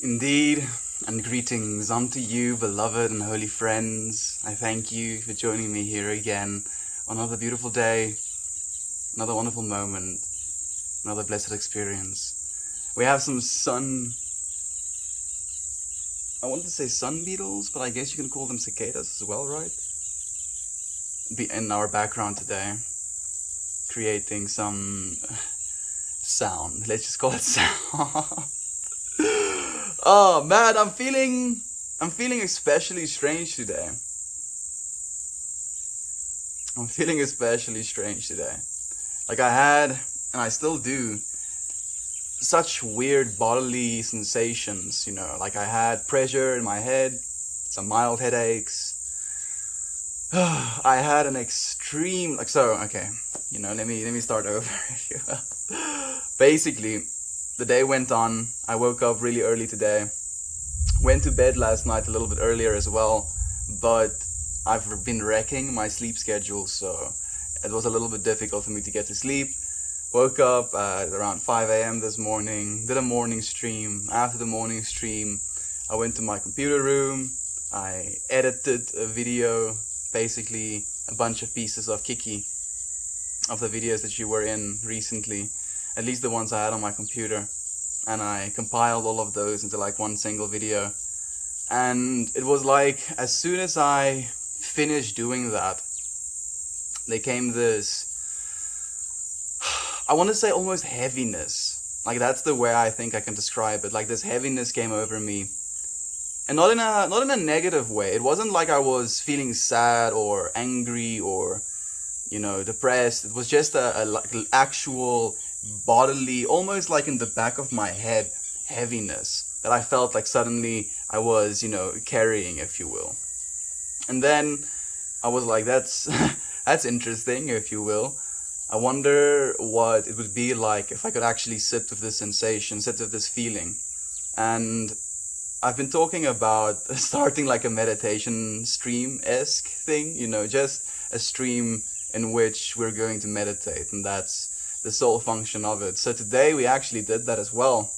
Indeed, and greetings unto you, beloved and holy friends. I thank you for joining me here again on another beautiful day, another wonderful moment, another blessed experience. We have some I wanted to say sun beetles, but I guess you can call them cicadas as well, right? In our background today, creating some sound. Let's just call it sound. Oh man, I'm feeling especially strange today. Like I had, and I still do, such weird bodily sensations, like I had pressure in my head, some mild headaches. I had an extreme, okay, let me start over. Basically, the day went on. I woke up really early today. Went to bed last night a little bit earlier as well, but I've been wrecking my sleep schedule, so it was a little bit difficult for me to get to sleep. Woke up at around 5 a.m. this morning, did a morning stream. After the morning stream, I went to my computer room. I edited a video, basically a bunch of pieces of Kiki, of the videos that you were in recently, at least the ones I had on my computer, and I compiled all of those into like one single video. And it was like, as soon as I finished doing that, there came this, I want to say almost heaviness. Like that's the way I think I can describe it. Like this heaviness came over me, and not in a negative way. It wasn't like I was feeling sad or angry or depressed. It was just a like actual bodily, almost like in the back of my head, heaviness that I felt like suddenly I was, carrying, if you will. And then I was like, that's that's interesting, if you will. I wonder what it would be like if I could actually sit with this sensation, sit with this feeling. And I've been talking about starting like a meditation stream-esque thing, just a stream in which we're going to meditate, and that's the sole function of it. So today we actually did that as well.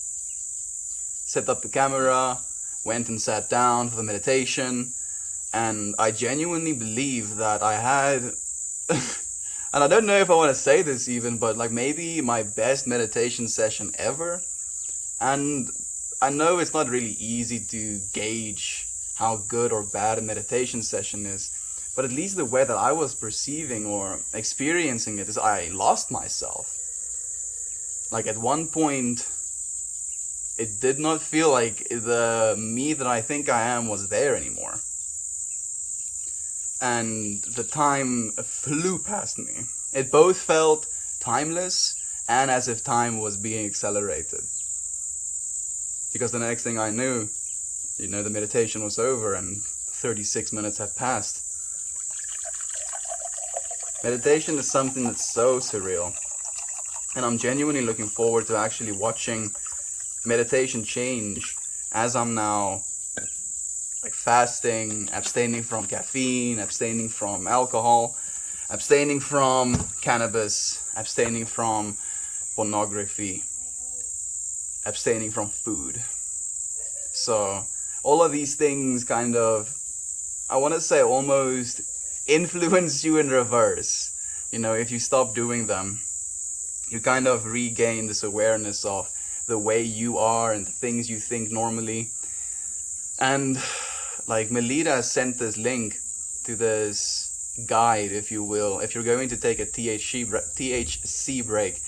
Set up the camera, went and sat down for the meditation, and I genuinely believe that I had, and I don't know if I want to say this even, but like maybe my best meditation session ever. And I know it's not really easy to gauge how good or bad a meditation session is, but at least the way that I was perceiving or experiencing it is I lost myself. Like at one point, it did not feel like the me that I think I am was there anymore. And the time flew past me. It both felt timeless and as if time was being accelerated. Because the next thing I knew, the meditation was over and 36 minutes had passed. Meditation is something that's so surreal. And I'm genuinely looking forward to actually watching meditation change as I'm now like fasting, abstaining from caffeine, abstaining from alcohol, abstaining from cannabis, abstaining from pornography, abstaining from food. So all of these things kind of, I want to say almost influence you in reverse. If you stop doing them, you kind of regain this awareness of the way you are and the things you think normally. And like Melita sent this link to this guide, if you will, if you're going to take a THC break.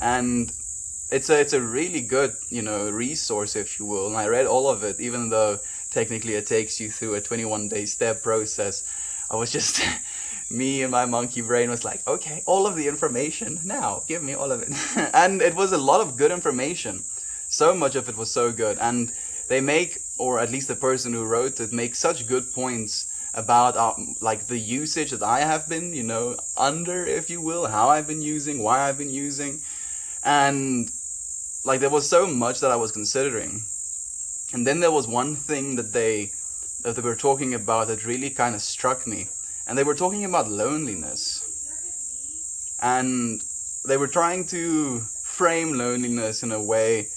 And it's a really good, resource, if you will. And I read all of it, even though technically it takes you through a 21-day step process. I was just, me and my monkey brain was like, okay, all of the information now, give me all of it. And it was a lot of good information. So much of it was so good. And they make, or at least the person who wrote it, make such good points about like the usage that I have been, under, if you will, how I've been using, why I've been using. And like there was so much that I was considering. And then there was one thing that they were talking about that really kind of struck me. And they were talking about loneliness. And they were trying to frame loneliness in a way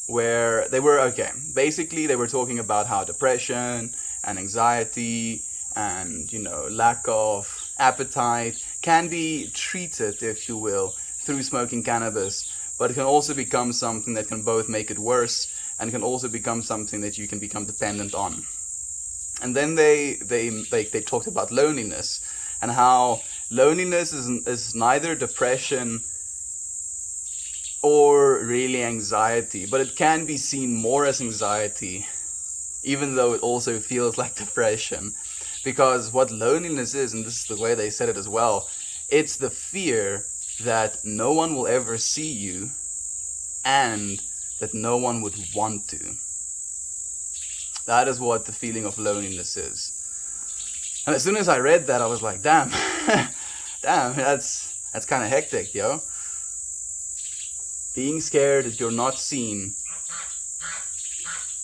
where basically they were talking about how depression and anxiety and, lack of appetite can be treated, if you will, through smoking cannabis, but it can also become something that can both make it worse and can also become something that you can become dependent on. And then they talked about loneliness and how loneliness is neither depression or really anxiety, but it can be seen more as anxiety, even though it also feels like depression. Because what loneliness is, and this is the way they said it as well, it's the fear that no one will ever see you and that no one would want to. That is what the feeling of loneliness is. And as soon as I read that, I was like, damn, that's kind of hectic, yo. Being scared that you're not seen,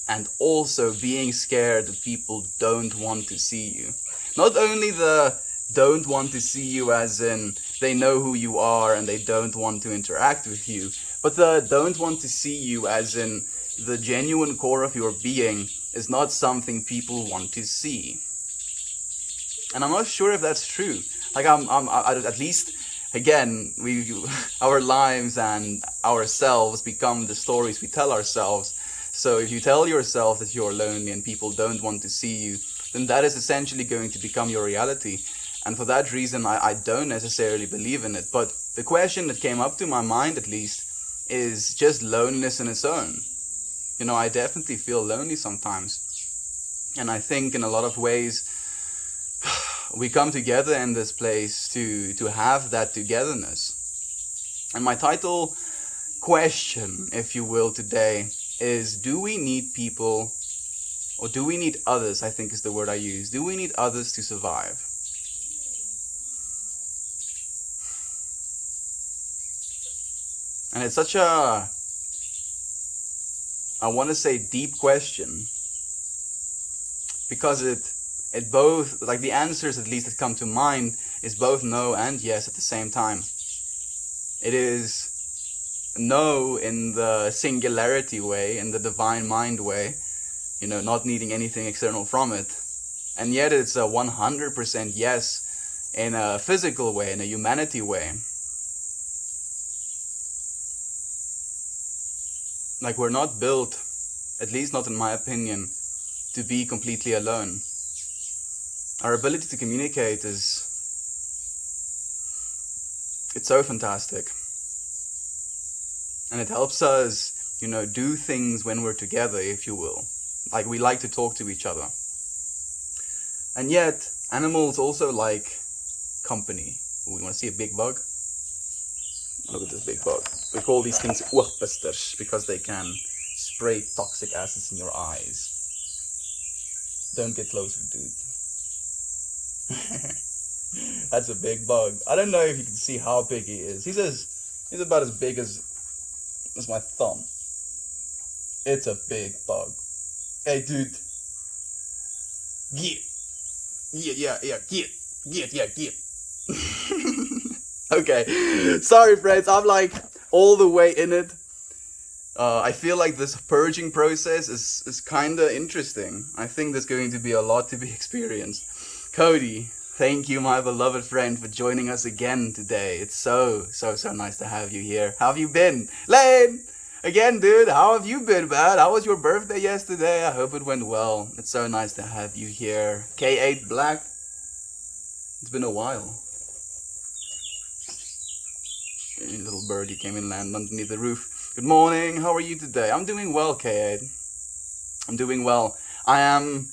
and also being scared that people don't want to see you. Not only the don't want to see you as in they know who you are and they don't want to interact with you, but the don't want to see you as in the genuine core of your being is not something people want to see. And I'm not sure if that's true. Like I'm at least, again, our lives and ourselves become the stories we tell ourselves. So if you tell yourself that you're lonely and people don't want to see you, then that is essentially going to become your reality. And for that reason, I don't necessarily believe in it. But the question that came up to my mind, at least, is just loneliness in its own. I definitely feel lonely sometimes. And I think in a lot of ways, we come together in this place to have that togetherness. And my title question, if you will, today is, do we need people, or do we need others, I think is the word I use. Do we need others to survive? And it's such a, I want to say, deep question, because it both, like the answers at least that come to mind is both no and yes at the same time. It is no in the singularity way, in the divine mind way, not needing anything external from it. And yet it's a 100% yes in a physical way, in a humanity way. Like we're not built, at least not in my opinion, to be completely alone. Our ability to communicate it's so fantastic. And it helps us, do things when we're together, if you will. Like we like to talk to each other. And yet, animals also like company. Ooh, you want to see a big bug? Look at this big bug. We call these things oorpisters because they can spray toxic acids in your eyes. Don't get closer, dude. That's a big bug. I don't know if you can see how big he is. He's about as big as my thumb. It's a big bug. Hey, dude. Get. Okay. Sorry, friends. I'm like all the way in it. I feel like this purging process is kind of interesting. I think there's going to be a lot to be experienced. Cody, thank you, my beloved friend, for joining us again today. It's so nice to have you here. How have you been? Lane! Again, dude, how have you been, man? How was your birthday yesterday? I hope it went well. It's so nice to have you here. K8 Black. It's been a while. A little birdie came and landed underneath the roof. Good morning. How are you today? I'm doing well, K8. I'm doing well. I am,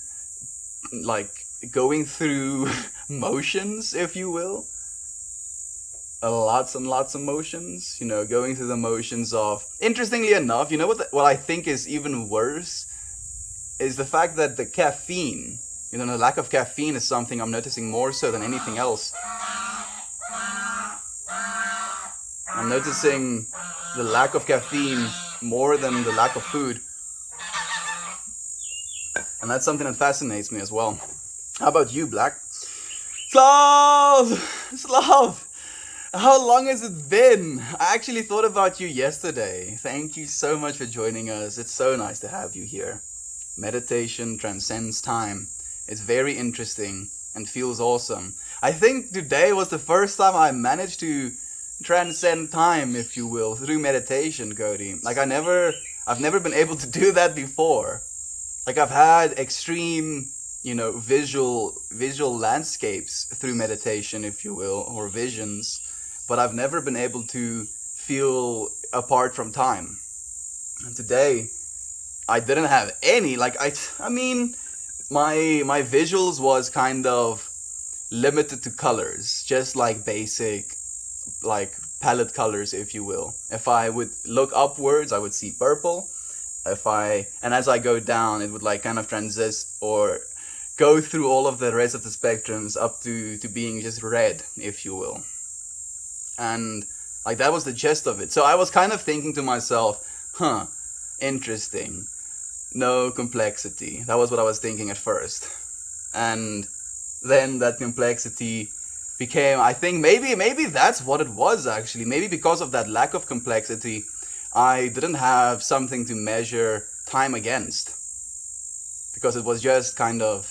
going through motions, if you will. Lots and lots of motions, going through the motions of, interestingly enough, what I think is even worse is the fact that the caffeine, the lack of caffeine is something I'm noticing more so than anything else. I'm noticing the lack of caffeine more than the lack of food. And that's something that fascinates me as well. How about you, Black? Slav! How long has it been? I actually thought about you yesterday. Thank you so much for joining us. It's so nice to have you here. Meditation transcends time. It's very interesting and feels awesome. I think today was the first time I managed to transcend time, if you will, through meditation, Cody. Like I've never been able to do that before. Like I've had extreme, visual landscapes through meditation, if you will, or visions, but I've never been able to feel apart from time. And today, I didn't have any. Like I mean, my visuals was kind of limited to colors, just like basic, like palette colors, if you will. If I would look upwards, I would see purple. And as I go down, it would like kind of transist or go through all of the rest of the spectrums up to being just red, if you will. And like that was the gist of it. So I was kind of thinking to myself, interesting. No complexity. That was what I was thinking at first. And then that complexity became, I think maybe that's what it was actually. Maybe because of that lack of complexity, I didn't have something to measure time against. Because it was just kind of,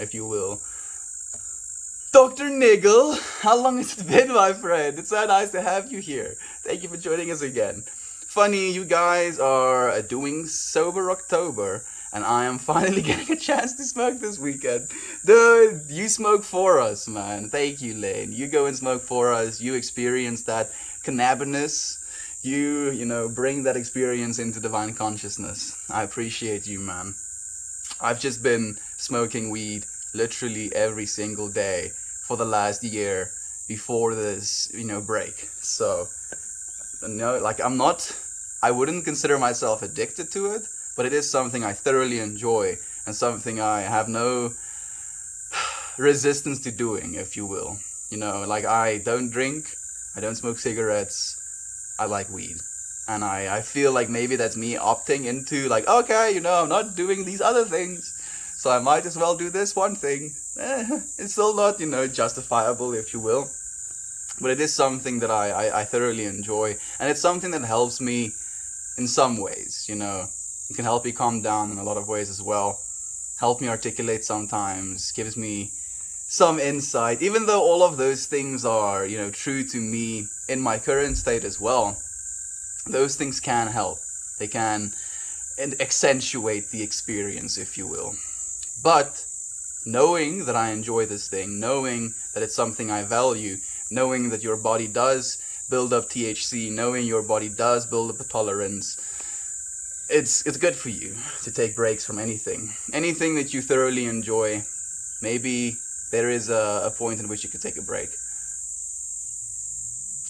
if you will. Dr. Niggle, how long has it been, my friend? It's so nice to have you here. Thank you for joining us again. Funny, you guys are doing Sober October, and I am finally getting a chance to smoke this weekend. Dude, you smoke for us, man. Thank you, Lane. You go and smoke for us. You experience that cannabis. You bring that experience into divine consciousness. I appreciate you, man. I've just been smoking weed literally every single day for the last year before this, break. So, like I wouldn't consider myself addicted to it, but it is something I thoroughly enjoy and something I have no resistance to doing, if you will. Like I don't drink, I don't smoke cigarettes, I like weed. And I feel like maybe that's me opting into like, okay, I'm not doing these other things, so I might as well do this one thing. It's still not, justifiable, if you will. But it is something that I thoroughly enjoy. And it's something that helps me in some ways, It can help me calm down in a lot of ways as well. Help me articulate sometimes, gives me some insight. Even though all of those things are, true to me in my current state as well, those things can help. They can accentuate the experience, if you will. But knowing that I enjoy this thing, knowing that it's something I value, knowing that your body does build up THC, knowing your body does build up a tolerance, it's good for you to take breaks from anything that you thoroughly enjoy. Maybe there is a point in which you could take a break.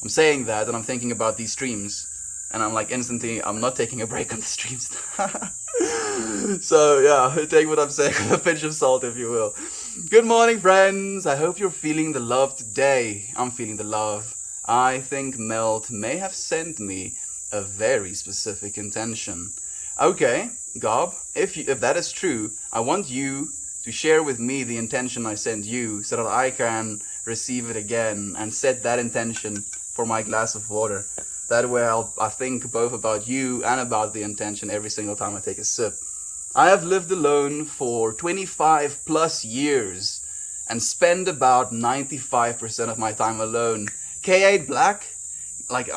I'm saying that and I'm thinking about these streams, and I'm like instantly, I'm not taking a break on the streams. So yeah, take what I'm saying with a pinch of salt, if you will. Good morning, friends. I hope you're feeling the love today. I'm feeling the love. I think Melt may have sent me a very specific intention. Okay, Gob, if that is true, I want you to share with me the intention I sent you so that I can receive it again and set that intention for my glass of water. That way I think both about you and about the intention every single time I take a sip. I have lived alone for 25 plus years and spend about 95% of my time alone. K8 Black, like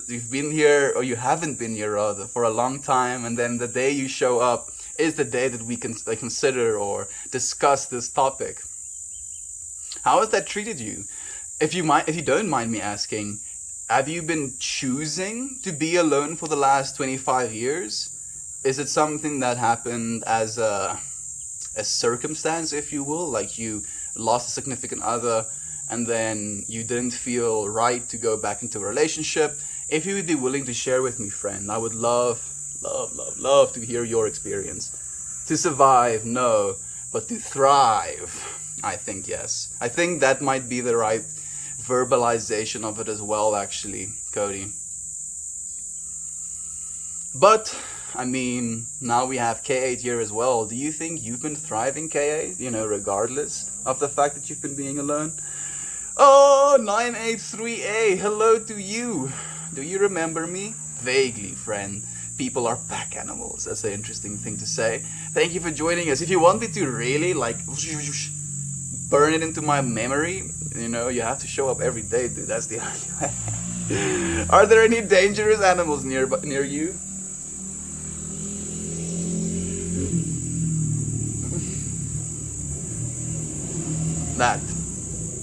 you've been here, or you haven't been here rather, for a long time, and then the day you show up is the day that we can consider or discuss this topic. How has that treated you? If you don't mind me asking, have you been choosing to be alone for the last 25 years? Is it something that happened as a circumstance, if you will, like you lost a significant other and then you didn't feel right to go back into a relationship? If you would be willing to share with me, friend, I would love to hear your experience. To survive, no, but to thrive, I think yes. I think that might be the right verbalization of it as well, actually, Cody. But I mean, now we have K8 here as well. Do you think you've been thriving, K8? Regardless of the fact that you've been being alone? Oh, 983A, hello to you. Do you remember me? Vaguely, friend. People are pack animals. That's an interesting thing to say. Thank you for joining us. If you want me to really, like, burn it into my memory, you have to show up every day, dude. That's the only way. Are there any dangerous animals near you? That.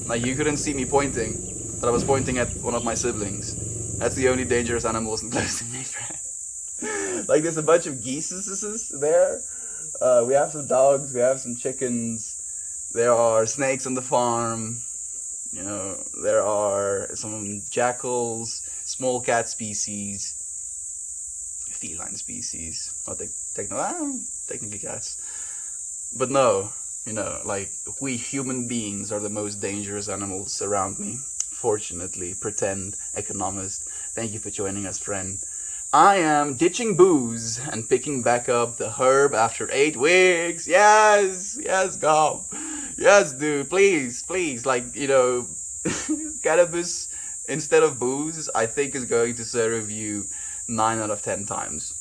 Like, you couldn't see me pointing, but I was pointing at one of my siblings. That's the only dangerous animals close to me, friend. Like, there's a bunch of geese there. We have some dogs, we have some chickens. There are snakes on the farm. There are some jackals, small cat species, feline species. Not technically cats. But no. Like, we human beings are the most dangerous animals around me. Fortunately, pretend economist. Thank you for joining us, friend. I am ditching booze and picking back up the herb after 8 weeks. Yes, Gob. Yes, dude, please. Like, cannabis instead of booze, I think is going to serve you 9 out of 10 times.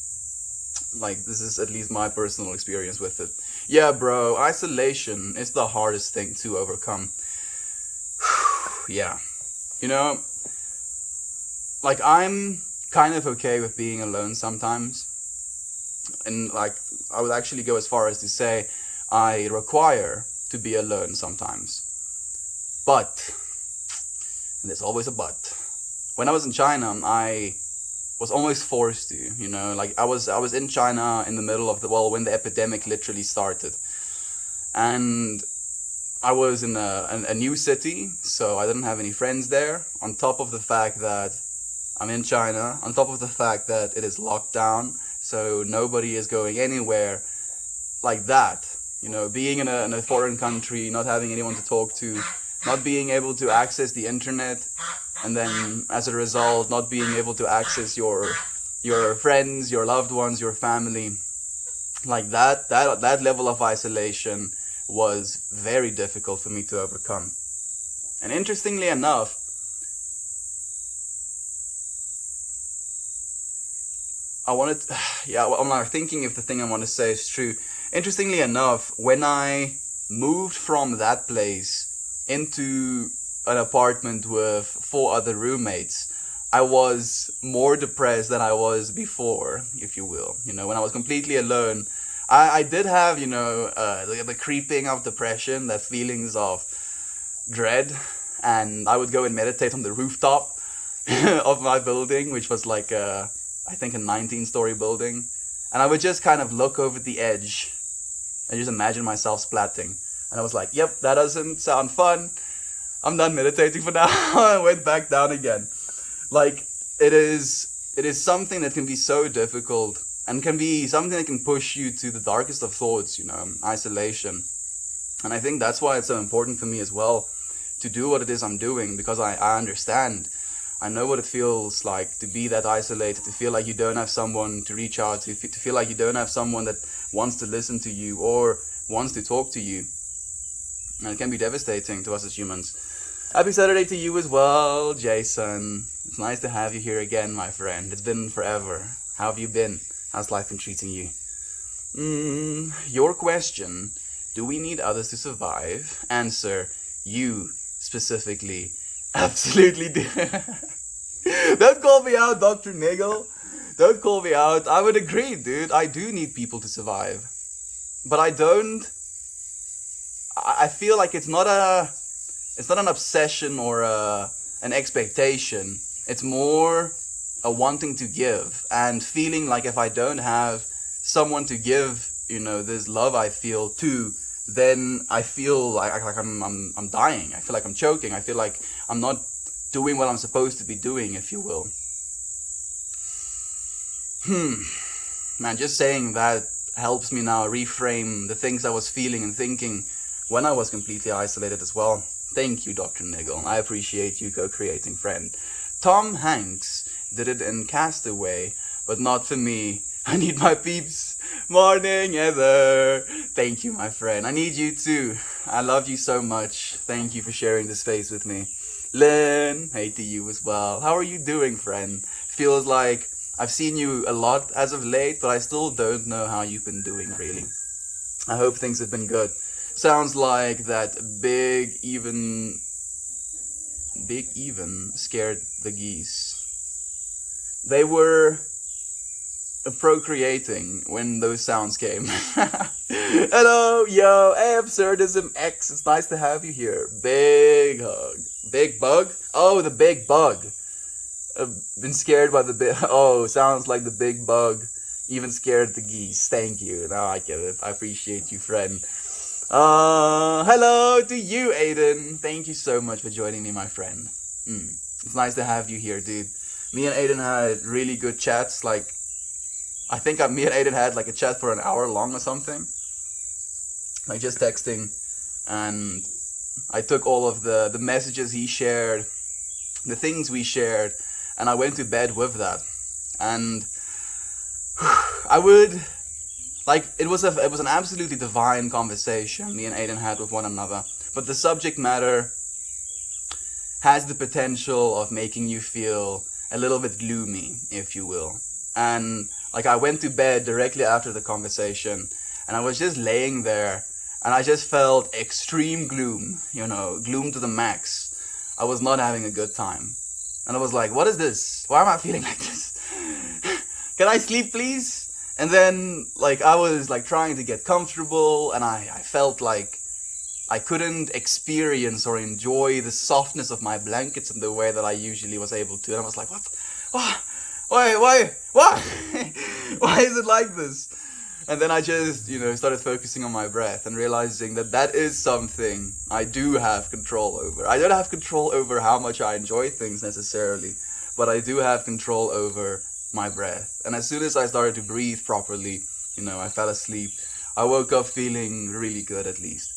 Like, this is at least my personal experience with it. Yeah, bro, isolation is the hardest thing to overcome. Yeah. Like, I'm kind of okay with being alone sometimes. And, like, I would actually go as far as to say I require to be alone sometimes. But, and there's always a but. When I was in China, I was almost forced to, like, I was in China in the middle of when the epidemic literally started, and I was in a new city, so I didn't have any friends there, on top of the fact that I'm in China, on top of the fact that it is locked down, so nobody is going anywhere. Like that, being in a foreign country, not having anyone to talk to, not being able to access the internet, and then as a result not being able to access your friends, your loved ones, your family. Like that level of isolation was very difficult for me to overcome. And interestingly enough, I'm not thinking if the thing I want to say is true. Interestingly enough, when I moved from that place into an apartment with 4 other roommates, I was more depressed than I was before, if you will. When I was completely alone, I did have, the creeping of depression, that feelings of dread, and I would go and meditate on the rooftop of my building, which was like, I think a 19-story building, and I would just kind of look over the edge and just imagine myself splatting. And I was like, yep, that doesn't sound fun. I'm done meditating for now. I went back down again. Like, it is something that can be so difficult, and can be something that can push you to the darkest of thoughts, isolation. And I think that's why it's so important for me as well to do what it is I'm doing, because I understand. I know what it feels like to be that isolated, to feel like you don't have someone to reach out to feel like you don't have someone that wants to listen to you or wants to talk to you. And it can be devastating to us as humans. Happy Saturday to you as well, Jason. It's nice to have you here again, my friend. It's been forever. How have you been? How's life been treating you? Your question, do we need others to survive? Answer, you specifically absolutely do. Don't call me out, Dr. Nigel. Don't call me out. I would agree, dude. I do need people to survive. But I feel like it's not an obsession or an expectation. It's more a wanting to give and feeling like if I don't have someone to give, this love I feel to, then I feel like I'm dying. I feel like I'm choking. I feel like I'm not doing what I'm supposed to be doing, if you will. Man, just saying that helps me now reframe the things I was feeling and thinking when I was completely isolated as well. Thank you, Dr. Nigel. I appreciate you co-creating, friend. Tom Hanks did it in Castaway, but not for me. I need my peeps. Morning, Heather. Thank you, my friend. I need you too. I love you so much. Thank you for sharing this space with me. Lynn, hey to you as well. How are you doing, friend? Feels like I've seen you a lot as of late, but I still don't know how you've been doing, really. I hope things have been good. Sounds like that Big Even scared the geese. They were procreating when those sounds came. Hello, yo, hey, Absurdism X, it's nice to have you here. Big hug. Big bug? Oh, the big bug. Been scared by the big... Oh, sounds like the big bug even scared the geese. Thank you. Now I get it. I appreciate you, friend. Hello to you, Aiden. Thank you so much for joining me, my friend. It's nice to have you here, dude. Me and Aiden had really good chats. Like, I think me and Aiden had like a chat for an hour long or something. Like just texting. And I took all of the messages he shared, the things we shared, and I went to bed with that. And it was an absolutely divine conversation me and Aiden had with one another. But the subject matter has the potential of making you feel a little bit gloomy, if you will. And like I went to bed directly after the conversation, and I was just laying there, and I just felt extreme gloom, gloom to the max. I was not having a good time. And I was like, what is this? Why am I feeling like this? Can I sleep, please? And then, like, I was, like, trying to get comfortable, and I felt like I couldn't experience or enjoy the softness of my blankets in the way that I usually was able to. And I was like, what? Why? Why is it like this? And then I just, started focusing on my breath and realizing that that is something I do have control over. I don't have control over how much I enjoy things necessarily, but I do have control over my breath. And as soon as I started to breathe properly, I fell asleep. I woke up feeling really good, at least.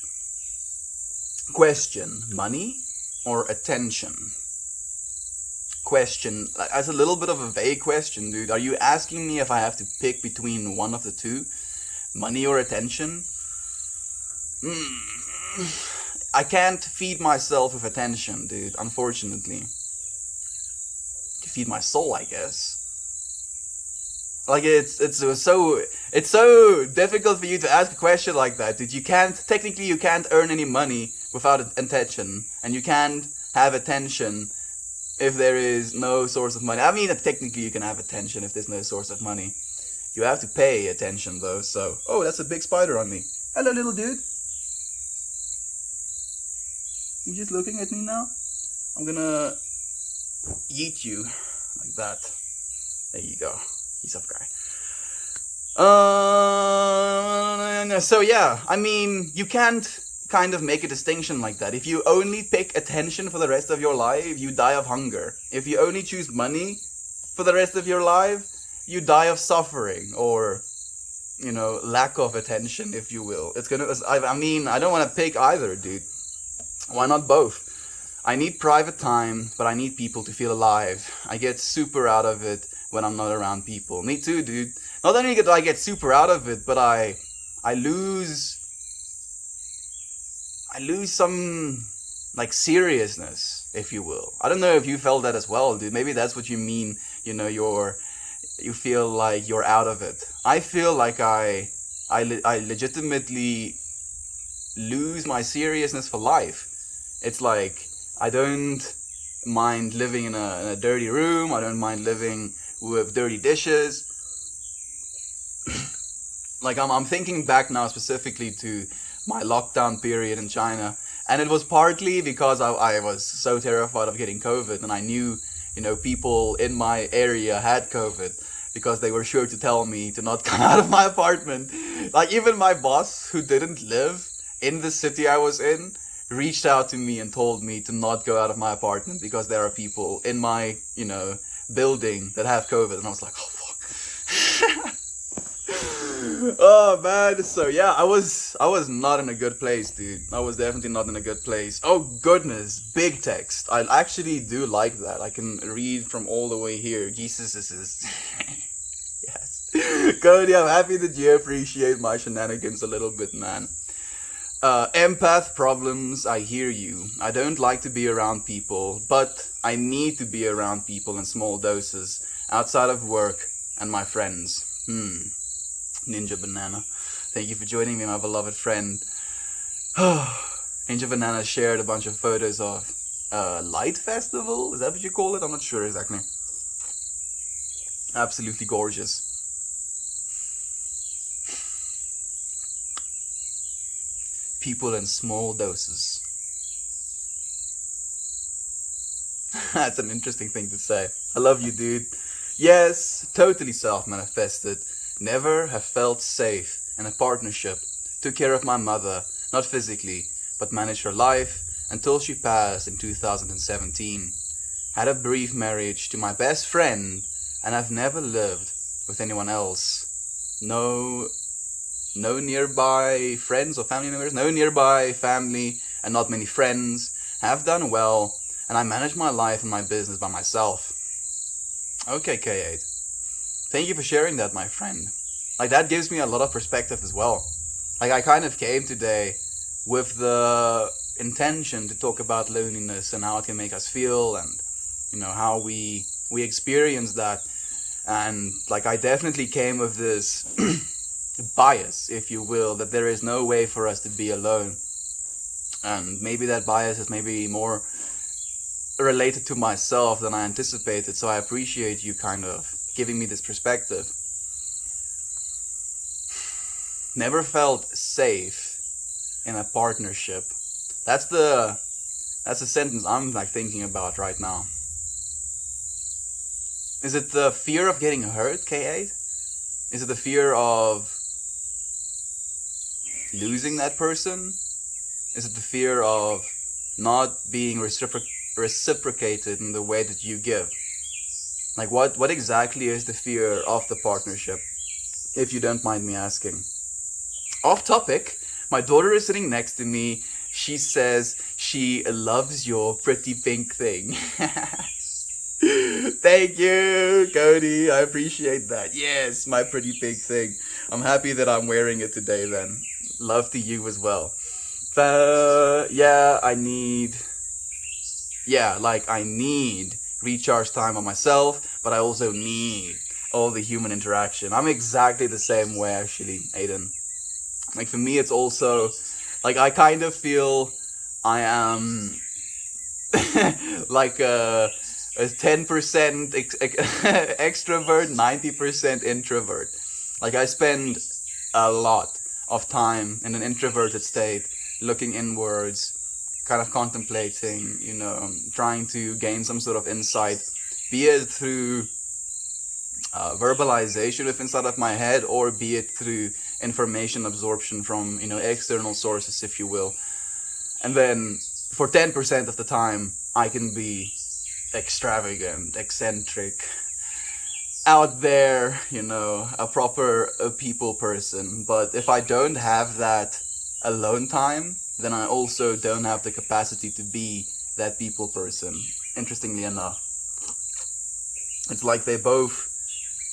Question: money or attention? Question, as a little bit of a vague question, dude. Are you asking me if I have to pick between one of the two? Money or attention? I can't feed myself with attention, dude, unfortunately. To feed my soul, I guess. Like, it's so difficult for you to ask a question like that, dude. You can't earn any money without attention, and you can't have attention if there is no source of money. I mean, technically you can have attention if there's no source of money. You have to pay attention though, so... Oh, that's a big spider on me. Hello, little dude. You just looking at me now? I'm gonna eat you like that. There you go. He's up, guy. So yeah, I mean, you can't kind of make a distinction like that. If you only pick attention for the rest of your life, you die of hunger. If you only choose money for the rest of your life, you die of suffering or, lack of attention, if you will. I mean, I don't want to pick either, dude. Why not both? I need private time, but I need people to feel alive. I get super out of it when I'm not around people. Me too, dude. Not only do I get super out of it, but I lose some, like, seriousness, if you will. I don't know if you felt that as well, dude. Maybe that's what you mean, you feel like you're out of it. I feel like I legitimately lose my seriousness for life. It's like, I don't mind living in a dirty room. I don't mind living with dirty dishes. Like, I'm thinking back now specifically to my lockdown period in China, and it was partly because I was so terrified of getting COVID, and I knew, people in my area had COVID, because they were sure to tell me to not come out of my apartment. Like, even my boss, who didn't live in the city I was in, reached out to me and told me to not go out of my apartment because there are people in my, building that have COVID. And I was like, oh, fuck. Oh, man. So, yeah, I was not in a good place, dude. I was definitely not in a good place. Oh, goodness. Big text. I actually do like that. I can read from all the way here. Jesus is... Yes. Cody, I'm happy that you appreciate my shenanigans a little bit, man. Empath problems, I hear you. I don't like to be around people, but I need to be around people in small doses, outside of work and my friends. Ninja Banana. Thank you for joining me, my beloved friend. Ninja Banana shared a bunch of photos of Light Festival? Is that what you call it? I'm not sure exactly. Absolutely gorgeous. People in small doses. That's an interesting thing to say. I love you, dude. Yes, totally self-manifested. Never have felt safe in a partnership. Took care of my mother, not physically, but managed her life until she passed in 2017. Had a brief marriage to my best friend, and I've never lived with anyone else. No nearby friends or family members, no nearby family and not many friends. Have done well, and I manage my life and my business by myself. Okay, K8. Thank you for sharing that, my friend. Like, that gives me a lot of perspective as well. Like, I kind of came today with the intention to talk about loneliness and how it can make us feel, and how we experience that. And like, I definitely came with this bias, if you will, that there is no way for us to be alone. And maybe that bias is maybe more related to myself than I anticipated, so I appreciate you kind of giving me this perspective. Never felt safe in a partnership. That's the sentence I'm like thinking about right now. Is it the fear of getting hurt, K8? Is it the fear of losing that person? Is it the fear of not being reciprocated in the way that you give? Like, what exactly is the fear of the partnership, if you don't mind me asking? Off topic, my daughter is sitting next to me. She says she loves your pretty pink thing. Thank you, Cody. I appreciate that. Yes, my pretty pink thing. I'm happy that I'm wearing it today then. Love to you as well. I need recharge time on myself, but I also need all the human interaction. I'm exactly the same way, actually, Aiden. Like, for me, it's also, like, I kind of feel I am like a 10% extrovert, 90% introvert. Like, I spend a lot of time in an introverted state, looking inwards, kind of contemplating, trying to gain some sort of insight, be it through verbalization with inside of my head, or be it through information absorption from, external sources, if you will. And then for 10% of the time, I can be extravagant, eccentric, out there, a proper people person. But if I don't have that alone time, then I also don't have the capacity to be that people person, interestingly enough. It's like they both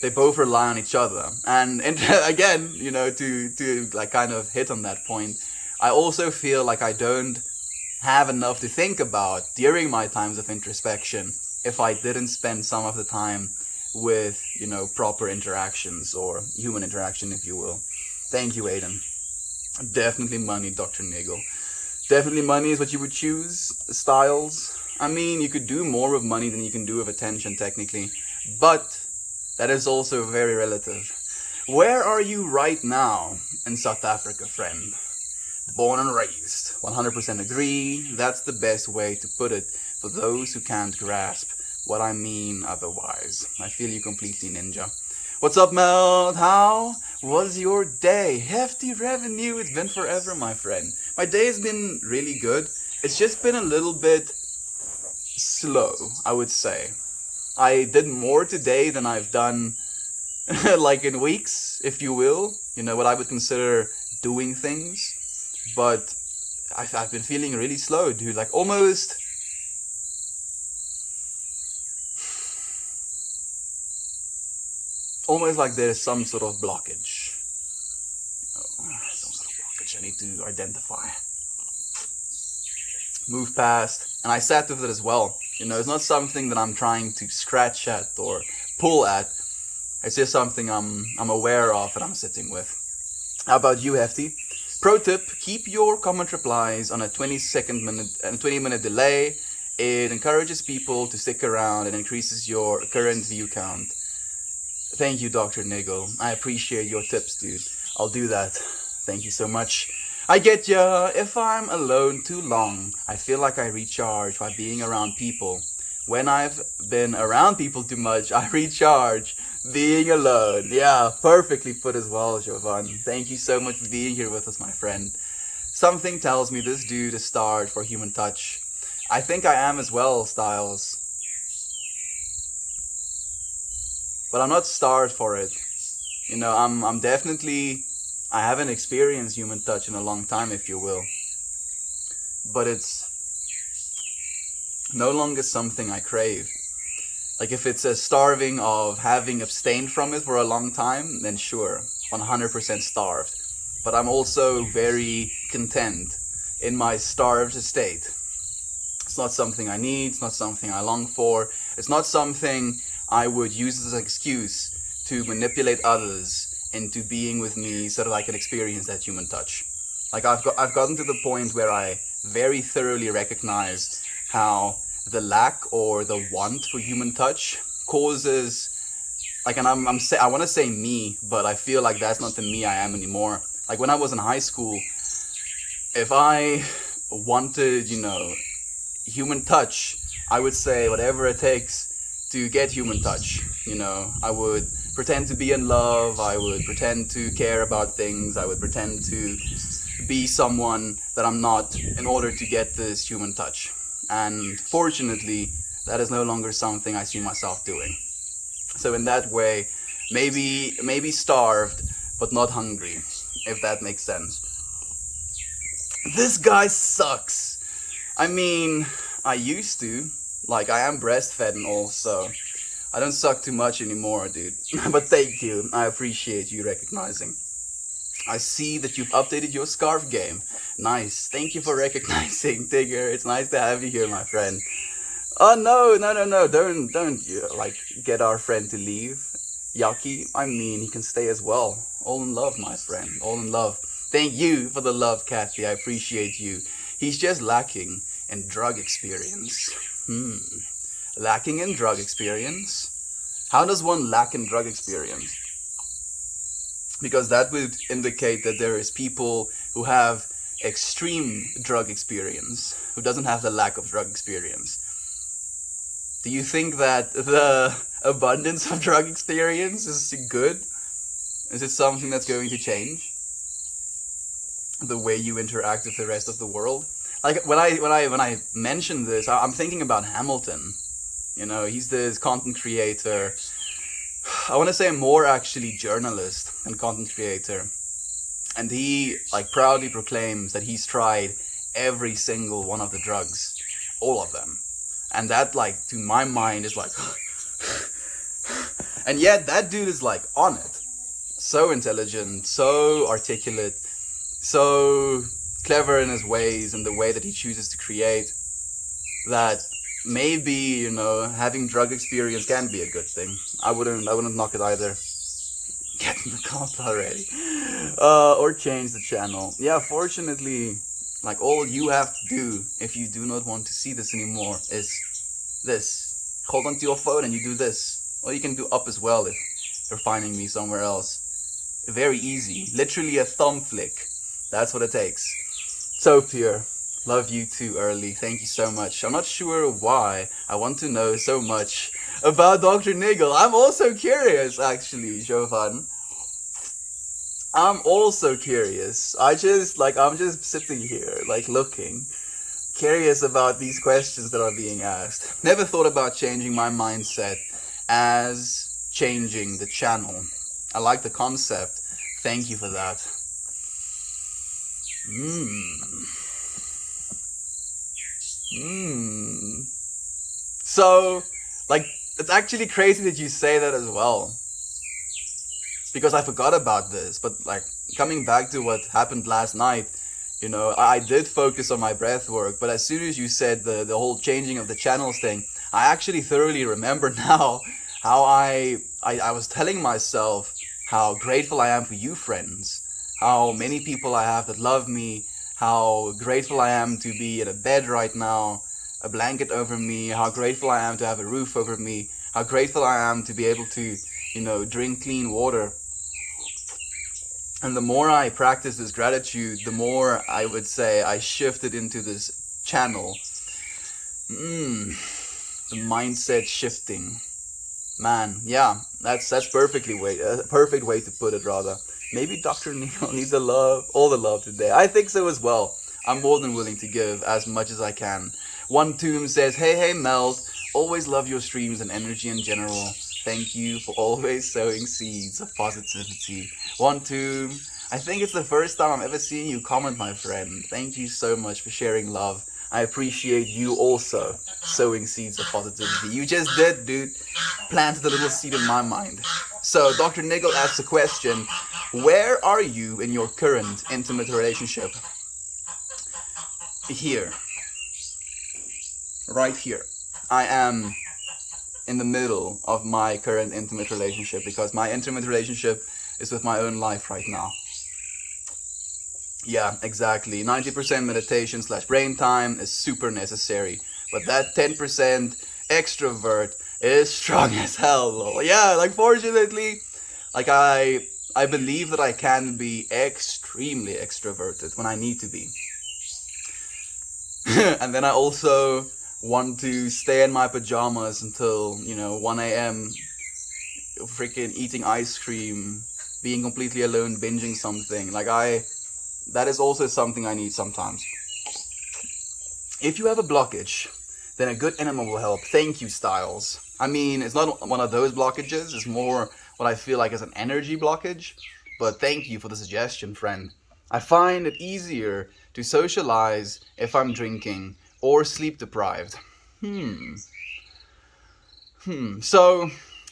rely on each other. And again, to like kind of hit on that point, I also feel like I don't have enough to think about during my times of introspection if I didn't spend some of the time with, proper interactions, or human interaction, if you will. Thank you, Aiden. Definitely money, Dr. Nagel. Definitely money is what you would choose. Styles. I mean, you could do more with money than you can do with attention, technically. But that is also very relative. Where are you right now in South Africa, friend? Born and raised. 100% agree. That's the best way to put it for those who can't grasp what I mean otherwise. I feel you completely, Ninja. What's up, Mel? How was your day? Hefty revenue. It's been forever, my friend. My day has been really good. It's just been a little bit slow, I would say. I did more today than I've done like in weeks, if you will. What I would consider doing things. But I've been feeling really slow, dude. Like, almost like there's some sort of blockage. Some sort of blockage. which I need to identify, move past, and I sat with it as well. It's not something that I'm trying to scratch at or pull at. It's just something I'm aware of and I'm sitting with. How about you, Hefty? Pro tip, keep your comment replies on a 20-minute delay. It encourages people to stick around and increases your current view count. Thank you, Dr. Nigel. I appreciate your tips, dude. I'll do that. Thank you so much. I get ya. If I'm alone too long, I feel like I recharge by being around people. When I've been around people too much, I recharge being alone. Yeah, perfectly put as well, Jovan. Thank you so much for being here with us, my friend. Something tells me this dude is starved for human touch. I think I am as well, Styles. But I'm not starved for it. I'm definitely... I haven't experienced human touch in a long time, if you will. But it's no longer something I crave. Like, if it's a starving of having abstained from it for a long time, then sure, 100% starved. But I'm also very content in my starved state. It's not something I need, it's not something I long for, it's not something I would use as an excuse to manipulate others into being with me so that I can experience that human touch. Like, I've gotten to the point where I very thoroughly recognize how the lack or the want for human touch causes, like, and I want to say me, but I feel like that's not the me I am anymore. Like, when I was in high school, if I wanted, human touch, I would say whatever it takes to get human touch. I would pretend to be in love, I would pretend to care about things, I would pretend to be someone that I'm not in order to get this human touch. And fortunately, that is no longer something I see myself doing. So in that way, maybe starved, but not hungry, if that makes sense. This guy sucks. I mean, I used to. Like, I am breastfed and all, so I don't suck too much anymore, dude. But thank you. I appreciate you recognizing. I see that you've updated your scarf game. Nice. Thank you for recognizing, Tigger. It's nice to have you here, my friend. Oh, no. Don't get our friend to leave. Yucky. I mean, he can stay as well. All in love, my friend. All in love. Thank you for the love, Kathy. I appreciate you. He's just lacking in drug experience. Lacking in drug experience? How does one lack in drug experience? Because that would indicate that there is people who have extreme drug experience, who doesn't have the lack of drug experience. Do you think that the abundance of drug experience is good? Is it something that's going to change the way you interact with the rest of the world? Like, when I mention this, I'm thinking about Hamilton. He's this content creator. I want to say more actually journalist than content creator. And he proudly proclaims that he's tried every single one of the drugs. All of them. And that, to my mind, is and yet that dude is on it. So intelligent, so articulate, so clever in his ways and the way that he chooses to create, that maybe, having drug experience can be a good thing. I wouldn't knock it either. Get in the comp already. Or change the channel. Yeah, fortunately, all you have to do if you do not want to see this anymore is this. Hold onto your phone and you do this. Or you can do up as well if you're finding me somewhere else. Very easy. Literally a thumb flick. That's what it takes. So pure. Love you too, Early. Thank you so much. I'm not sure why I want to know so much about Dr. Nigel. I'm also curious, actually, Jovan. I'm also curious. I'm just sitting here, looking. Curious about these questions that are being asked. Never thought about changing my mindset as changing the channel. I like the concept. Thank you for that. So, it's actually crazy that you say that as well. because I forgot about this. But like coming back to what happened last night, I did focus on my breath work. But as soon as you said the whole changing of the channels thing, I actually thoroughly remember now how I was telling myself how grateful I am for you, friends. How many people I have that love me. How grateful I am to be in a bed right now, a blanket over me. How grateful I am to have a roof over me. How grateful I am to be able to, drink clean water. And the more I practice this gratitude, the more I would say I shifted into this channel. The mindset shifting. Man, yeah, that's a perfect way to put it, rather. Maybe Dr. Neil needs all the love today. I think so as well. I'm more than willing to give as much as I can. One Tomb says, hey Melt, always love your streams and energy in general. Thank you for always sowing seeds of positivity. One Tomb, I think it's the first time I'm ever seeing you comment, my friend. Thank you so much for sharing love. I appreciate you also sowing seeds of positivity. You just did, dude. Planted a little seed in my mind. So, Dr. Nigel asks a question. Where are you in your current intimate relationship? Here. Right here. I am in the middle of my current intimate relationship because my intimate relationship is with my own life right now. Yeah, exactly. 90% meditation / brain time is super necessary. But that 10% extrovert is strong as hell. Yeah, like fortunately, like I believe that I can be extremely extroverted when I need to be. And then I also want to stay in my pajamas until, 1 a.m. freaking eating ice cream, being completely alone, binging something. That is also something I need sometimes. If you have a blockage, then a good enema will help. Thank you, Styles. I mean, it's not one of those blockages. It's more what I feel like is an energy blockage. But thank you for the suggestion, friend. I find it easier to socialize if I'm drinking or sleep deprived. So,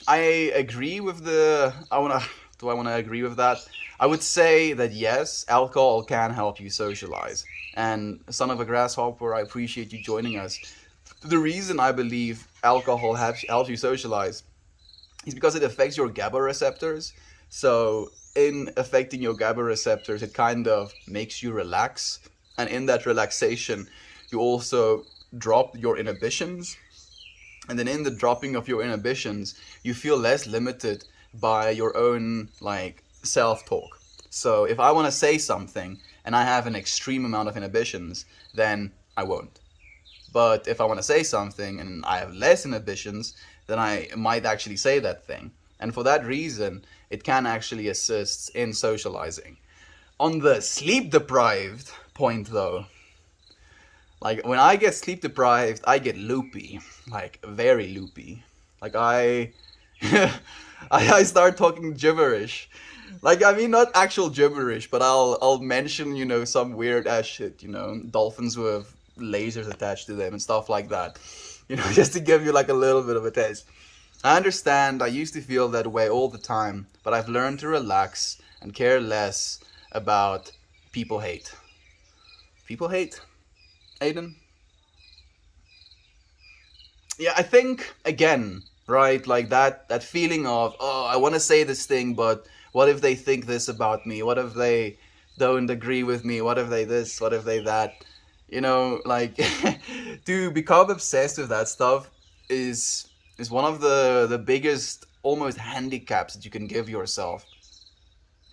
I agree with do I want to agree with that? I would say that yes, alcohol can help you socialize. And son of a grasshopper, I appreciate you joining us. The reason I believe alcohol helps you socialize is because it affects your GABA receptors. So, in affecting your GABA receptors, it kind of makes you relax. And in that relaxation, you also drop your inhibitions. And then in the dropping of your inhibitions, you feel less limited by your own self-talk. So if I want to say something and I have an extreme amount of inhibitions, then I won't. But if I want to say something and I have less inhibitions, then I might actually say that thing. And for that reason, it can actually assist in socializing. On the sleep deprived point though, when I get sleep deprived, I get loopy, very loopy. I I start talking gibberish. I mean, not actual gibberish, but I'll mention, some weird ass shit, dolphins with lasers attached to them and stuff like that. Just to give you a little bit of a taste. I understand I used to feel that way all the time, but I've learned to relax and care less about people hate. People hate? Aiden? Yeah, I think again, right? That feeling of, oh, I want to say this thing, but what if they think this about me? What if they don't agree with me? What if they this? What if they that? To become obsessed with that stuff is one of the biggest almost handicaps that you can give yourself.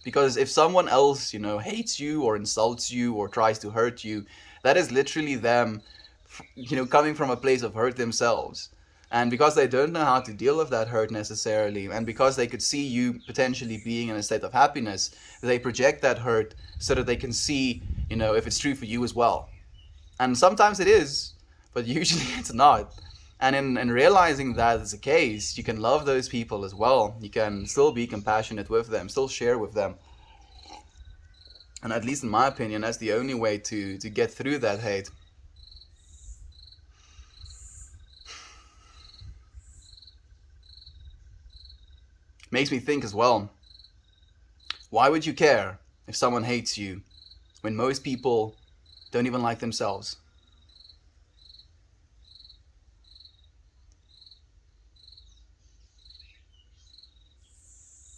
Because if someone else, hates you or insults you or tries to hurt you, that is literally them, coming from a place of hurt themselves. And because they don't know how to deal with that hurt necessarily, and because they could see you potentially being in a state of happiness, they project that hurt so that they can see, if it's true for you as well. And sometimes it is, but usually it's not. And in realizing that is the case, you can love those people as well. You can still be compassionate with them, still share with them. And at least in my opinion, that's the only way to get through that hate. Makes me think as well. Why would you care if someone hates you when most people don't even like themselves?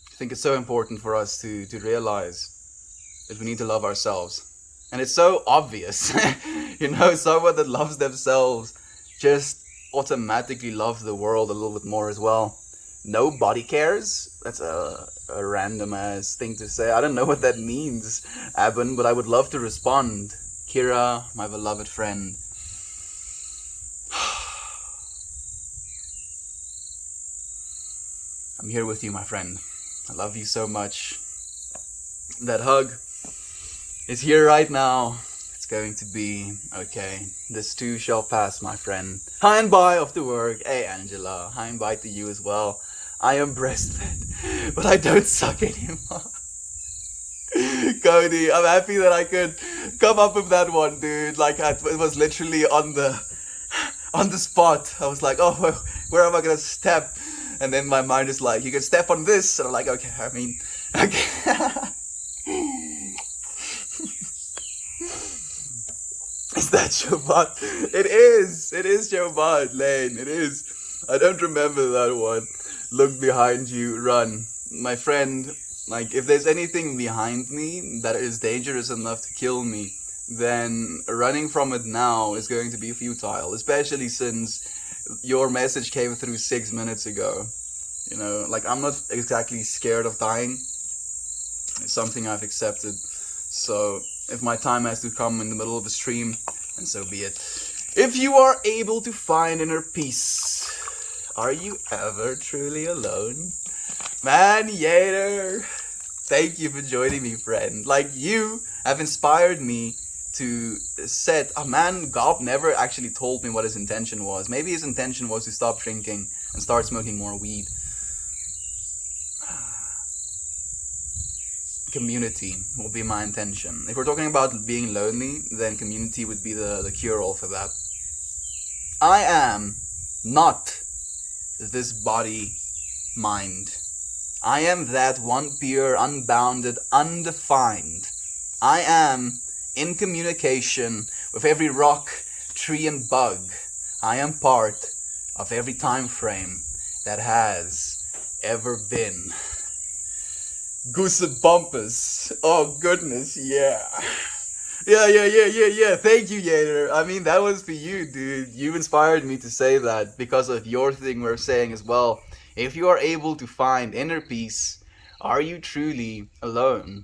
I think it's so important for us to realize that we need to love ourselves. And it's so obvious. Someone that loves themselves just automatically loves the world a little bit more as well. Nobody cares? That's a random ass thing to say. I don't know what that means, Abin, but I would love to respond. Kira, my beloved friend. I'm here with you, my friend. I love you so much. That hug is here right now. It's going to be okay. This too shall pass, my friend. Hi and bye off to work. Hey, Angela. Hi and bye to you as well. I am breastfed, but I don't suck anymore. Cody, I'm happy that I could come up with that one, dude. Like, it was literally on the spot. I was like, oh, where am I gonna step? And then my mind is like, you can step on this. And I'm like, okay, okay. Is that Shabbat? It is Shabbat, Lane. It is. I don't remember that one. Look behind you, run. My friend, like, if there's anything behind me that is dangerous enough to kill me, then running from it now is going to be futile, especially since your message came through 6 minutes ago. Like, I'm not exactly scared of dying. It's something I've accepted. So, if my time has to come in the middle of a stream, and so be it. If you are able to find inner peace, are you ever truly alone? Man, Yater, thank you for joining me, friend. Like, you have inspired me to set... man, Gob never actually told me what his intention was. Maybe his intention was to stop drinking and start smoking more weed. Community will be my intention. If we're talking about being lonely, then community would be the cure-all for that. I am not this body mind. I am that one pure, unbounded, undefined. I am in communication with every rock, tree and bug. I am part of every time frame that has ever been. Goose and bumpers. Oh goodness, yeah. Yeah. Thank you, Yater. I mean, that was for you, dude. You inspired me to say that because of your thing we're saying as well. If you are able to find inner peace, are you truly alone?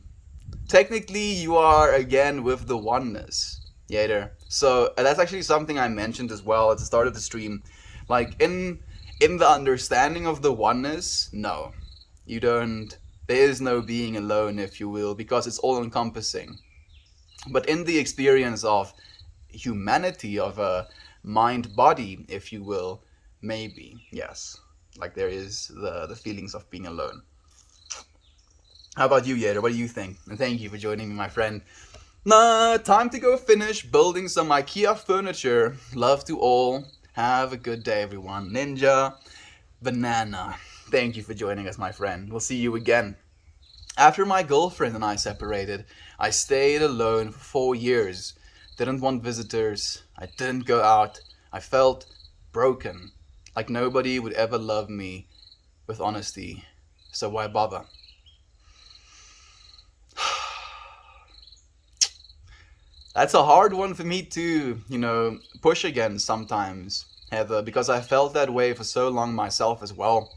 Technically, you are again with the oneness, Yater. So that's actually something I mentioned as well at the start of the stream. Like, in the understanding of the oneness, no. You don't... There is no being alone, if you will, because it's all encompassing. But in the experience of humanity, of a mind-body, if you will, maybe, yes. Like, there is the feelings of being alone. How about you, Yater? What do you think? And thank you for joining me, my friend. Time to go finish building some IKEA furniture. Love to all. Have a good day, everyone. Ninja, Banana. Thank you for joining us, my friend. We'll see you again. After my girlfriend and I separated, I stayed alone for 4 years. Didn't want visitors. I didn't go out. I felt broken. Like nobody would ever love me with honesty. So why bother? That's a hard one for me to, push against sometimes, Heather, because I felt that way for so long myself as well.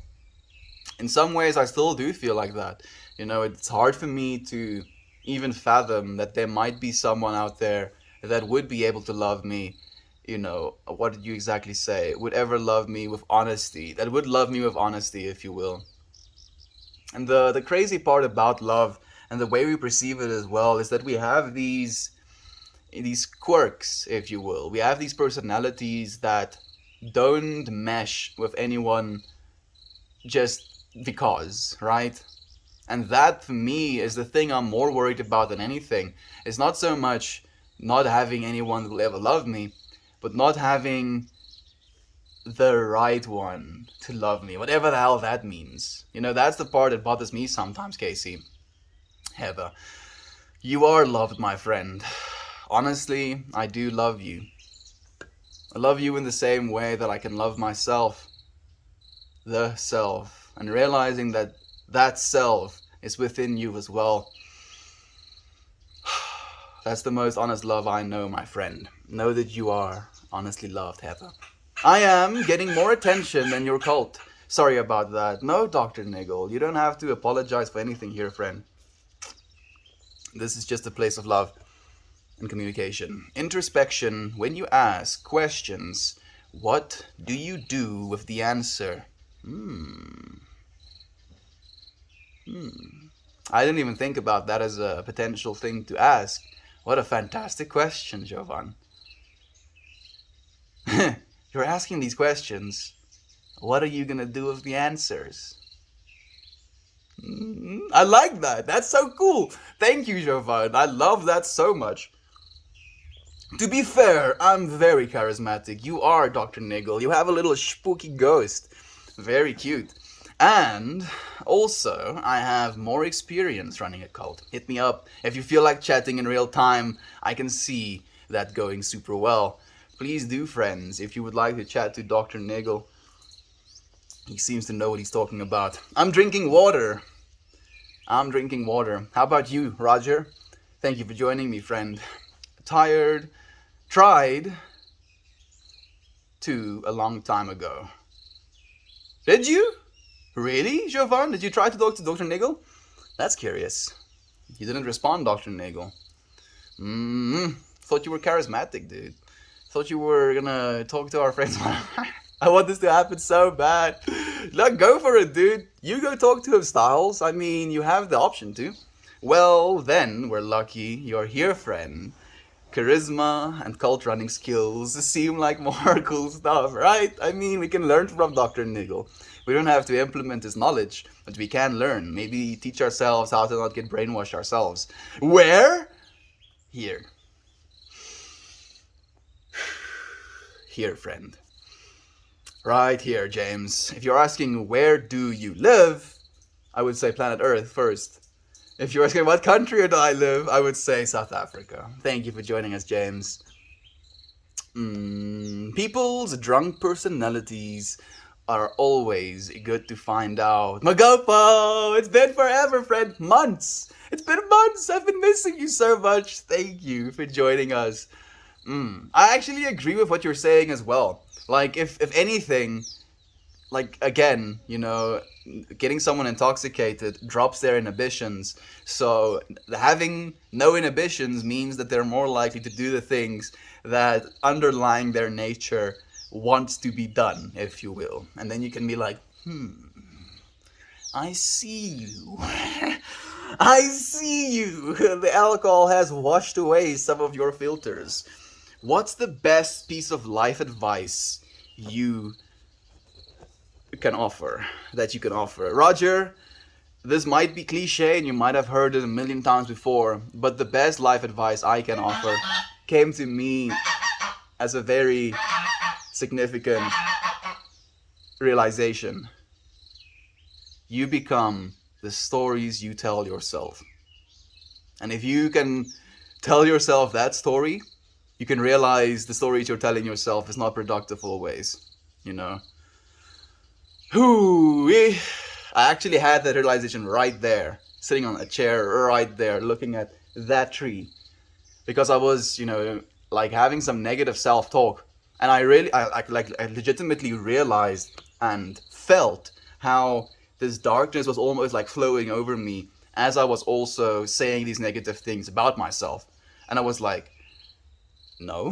In some ways, I still do feel like that. It's hard for me to even fathom that there might be someone out there that would be able to love me. What did you exactly say? Would ever love me with honesty. That would love me with honesty, if you will. And the crazy part about love and the way we perceive it as well is that we have these quirks, if you will. We have these personalities that don't mesh with anyone just because, right? And that, for me, is the thing I'm more worried about than anything. It's not so much not having anyone that will ever love me, but not having the right one to love me, whatever the hell that means. That's the part that bothers me sometimes, Casey. Heather, you are loved, my friend. Honestly, I do love you. I love you in the same way that I can love myself. The self. And realizing that that self is within you as well. That's the most honest love I know, my friend. Know that you are honestly loved, Heather. I am getting more attention than your cult. Sorry about that. No, Dr. Niggle, you don't have to apologize for anything here, friend. This is just a place of love and communication. Introspection, when you ask questions, what do you do with the answer? I didn't even think about that as a potential thing to ask. What a fantastic question, Jovan. You're asking these questions. What are you going to do with the answers? I like that. That's so cool. Thank you, Jovan. I love that so much. To be fair, I'm very charismatic. You are, Dr. Niggle. You have a little spooky ghost. Very cute. And also, I have more experience running a cult. Hit me up. If you feel like chatting in real time, I can see that going super well. Please do, friends, if you would like to chat to Dr. Niggle. He seems to know what he's talking about. I'm drinking water. How about you, Roger? Thank you for joining me, friend. Tired. Tried to a long time ago. Did you? Really, Jovan? Did you try to talk to Dr. Niggle? That's curious. You didn't respond, Dr. Niggle. Thought you were charismatic, dude. Thought you were gonna talk to our friends. I want this to happen so bad. Look, go for it, dude. You go talk to him, Styles. I mean, you have the option to. Well, then, we're lucky you're here, friend. Charisma and cult running skills seem like more cool stuff, right? I mean, we can learn from Dr. Niggle. We don't have to implement his knowledge, but we can learn. Maybe teach ourselves how to not get brainwashed ourselves. Where? Here. Here, friend. Right here, James. If you're asking where do you live, I would say planet Earth first. If you're asking what country do I live, I would say South Africa. Thank you for joining us, James. People's drunk personalities are always good to find out. Magopo! It's been forever, friend. Months! It's been months! I've been missing you so much. Thank you for joining us. I actually agree with what you're saying as well. Like, if anything, like, again, you know, getting someone intoxicated drops their inhibitions. So having no inhibitions means that they're more likely to do the things that underlying their nature wants to be done, if you will. And then you can be like, I see you. I see you. The alcohol has washed away some of your filters. What's the best piece of life advice you can offer, Roger? This might be cliche and you might have heard it a million times before, but the best life advice I can offer came to me as a very significant realization. You become the stories you tell yourself. And if you can tell yourself that story, you can realize the stories you're telling yourself is not productive always, you know. I actually had that realization right there, sitting on a chair right there, looking at that tree. Because I was, you know, like having some negative self-talk. And I legitimately realized and felt how this darkness was almost like flowing over me as I was also saying these negative things about myself. And I was like, no.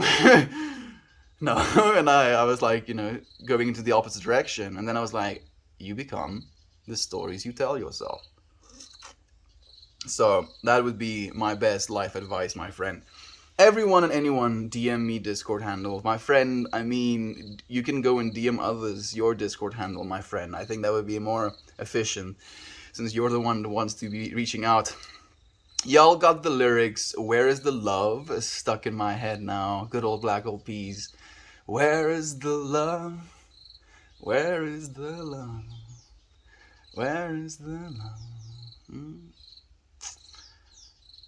No. And I was like, you know, going into the opposite direction. And then I was like, you become the stories you tell yourself. So that would be my best life advice, my friend. Everyone and anyone DM me Discord handle. My friend, I mean, you can go and DM others your Discord handle, my friend. I think that would be more efficient since you're the one that wants to be reaching out. Y'all got the lyrics, where is the love, stuck in my head now. Good old Black Old Peas. Where is the love? Where is the love? Where is the love?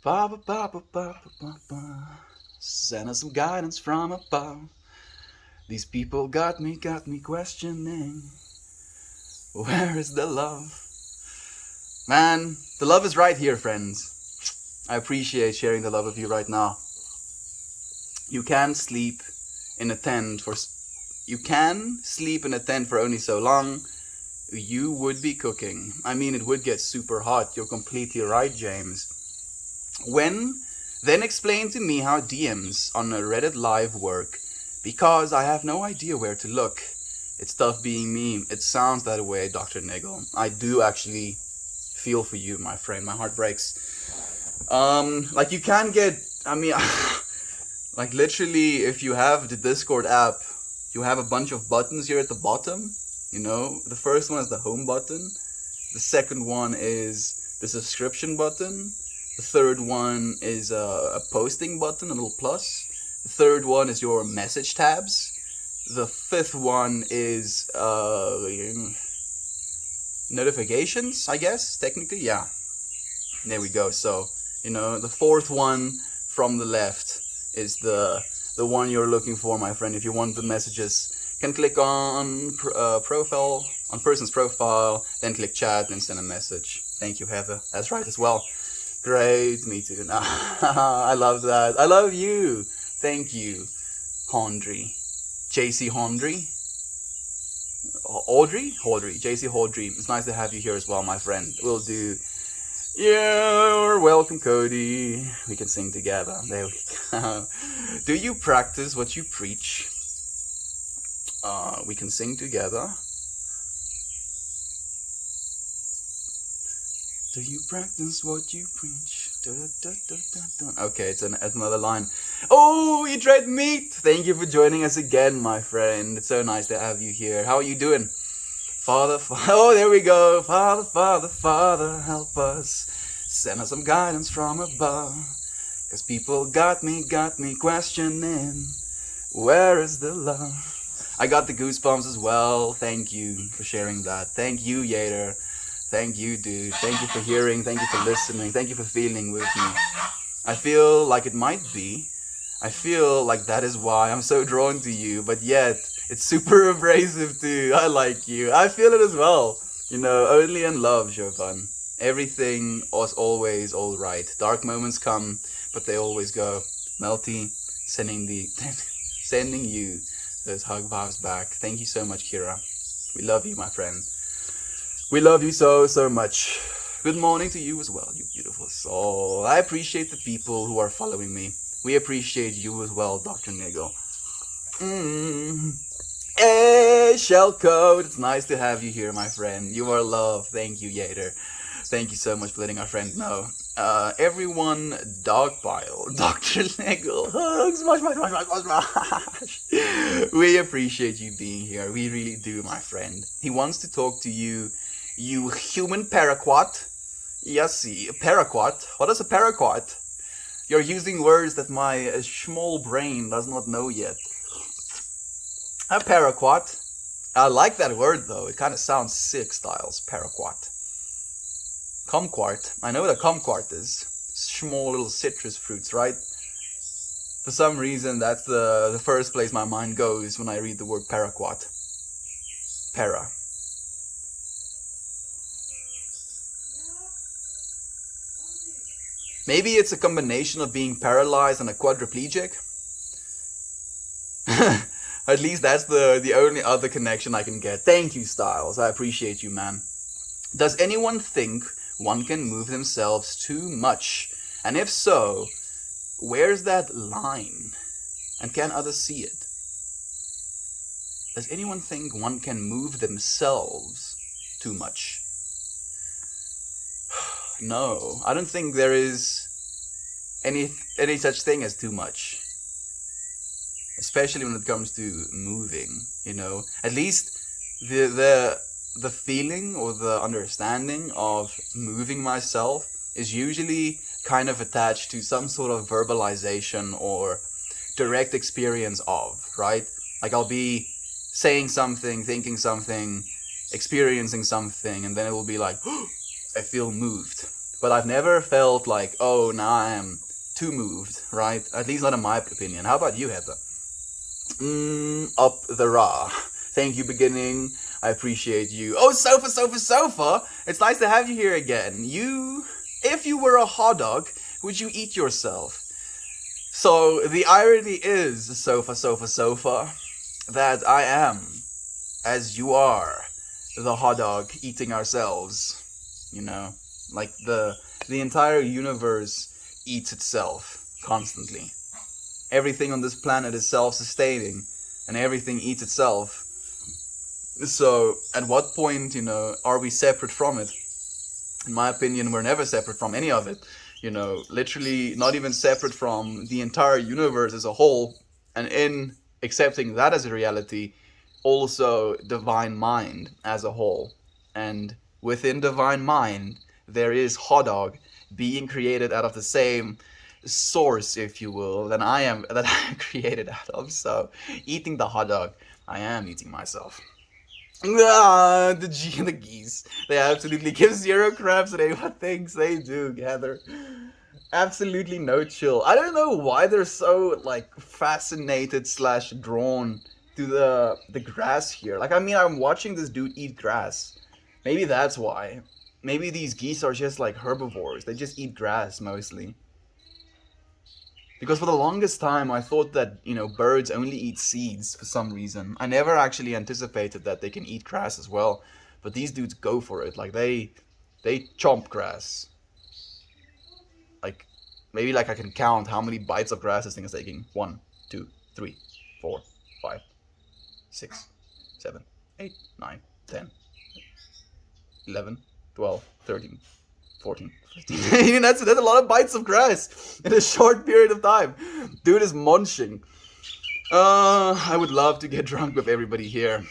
Ba ba ba ba ba ba ba. Send us some guidance from above. These people got me questioning. Where is the love? Man, the love is right here, friends. I appreciate sharing the love of you right now. You can sleep in a tent for only so long. You would be cooking. I mean, it would get super hot. You're completely right, James. Then explain to me how DMs on a Reddit live work, because I have no idea where to look. It's tough being me. It sounds that way, Dr. Nigel. I do actually feel for you, my friend. My heart breaks. Like you can get, I mean, like literally, if you have the Discord app, you have a bunch of buttons here at the bottom. You know, the first one is the home button. The second one is the subscription button. The third one is a posting button, a little plus. The third one is your message tabs. The fifth one is notifications, I guess, technically, yeah. There we go. So, you know, the fourth one from the left is the one you're looking for, my friend. If you want the messages, you can click on profile, on person's profile, then click chat and send a message. Thank you, Heather. That's right as well. Great, me too. I love that. I love you. Thank you, Hondry. JC Hondry? Audrey? JC Audrey. It's nice to have you here as well, my friend. We'll do. You're welcome, Cody. We can sing together. There we go. Do you practice what you preach? We can sing together. Do you practice what you preach? Da, da, da, da, da. Okay, it's another line. Oh, you dread meat! Thank you for joining us again, my friend. It's so nice to have you here. How are you doing? Father, oh, there we go. Father, Father, Father, help us. Send us some guidance from above. Cause people got me questioning. Where is the love? I got the goosebumps as well. Thank you for sharing that. Thank you, Yater. Thank you, dude. Thank you for hearing. Thank you for listening. Thank you for feeling with me. I feel like it might be. I feel like that is why I'm so drawn to you. But yet, it's super abrasive too. I like you. I feel it as well. You know, only in love, Jovan. Everything was always alright. Dark moments come, but they always go. Melty, sending you those hug vibes back. Thank you so much, Kira. We love you, my friend. We love you so, so much. Good morning to you as well, you beautiful soul. I appreciate the people who are following me. We appreciate you as well, Dr. Nigel. Hey, Shellcode. It's nice to have you here, my friend. You are love. Thank you, Yater. Thank you so much for letting our friend know. Everyone, dogpile. Dr. Nigel. Hugs. We appreciate you being here. We really do, my friend. He wants to talk to you. You human paraquat. Yes, a paraquat. What is a paraquat? You're using words that my small brain does not know yet. A paraquat. I like that word though. It kind of sounds sick, Styles. Paraquat. Kumquat. I know what a kumquat is. Small little citrus fruits, right? For some reason, that's the first place my mind goes when I read the word paraquat. Para. Maybe it's a combination of being paralyzed and a quadriplegic. At least that's the only other connection I can get. Thank you, Styles. I appreciate you, man. Does anyone think one can move themselves too much? And if so, where's that line? And can others see it? Does anyone think one can move themselves too much? No, I don't think there is any such thing as too much. Especially when it comes to moving, you know. At least the feeling or the understanding of moving myself is usually kind of attached to some sort of verbalization or direct experience of, right? Like I'll be saying something, thinking something, experiencing something, and then it will be like, oh, I feel moved. But I've never felt like, oh, now I am too moved, right? At least not in my opinion. How about you, Heather? Up the Ra. Thank you, beginning. I appreciate you. Oh, sofa, sofa, sofa! It's nice to have you here again. If you were a hot dog, would you eat yourself? So, the irony is, sofa, sofa, sofa, that I am, as you are, the hot dog eating ourselves. You know? Like, the entire universe eats itself constantly. Everything on this planet is self-sustaining, and everything eats itself. So, at what point, are we separate from it? In my opinion, we're never separate from any of it. Literally not even separate from the entire universe as a whole. And in accepting that as a reality, also divine mind as a whole. And within divine mind, there is hot dog being created out of the same source, if you will, that I am created out of. So, eating the hot dog, I am eating myself. The G and the geese. They absolutely give zero craps today. What things they do, Gather. Absolutely no chill. I don't know why they're so fascinated slash drawn to the grass here. I'm watching this dude eat grass. Maybe that's why. Maybe these geese are just like herbivores. They just eat grass mostly. Because for the longest time, I thought that, birds only eat seeds for some reason. I never actually anticipated that they can eat grass as well. But these dudes go for it. They chomp grass. Maybe I can count how many bites of grass this thing is taking. 1, 2, 3, 4, 5, 6, 7, 8, 9, 10, 11, 12, 13, 14, 15. that's a lot of bites of grass in a short period of time. Dude is munching. I would love to get drunk with everybody here.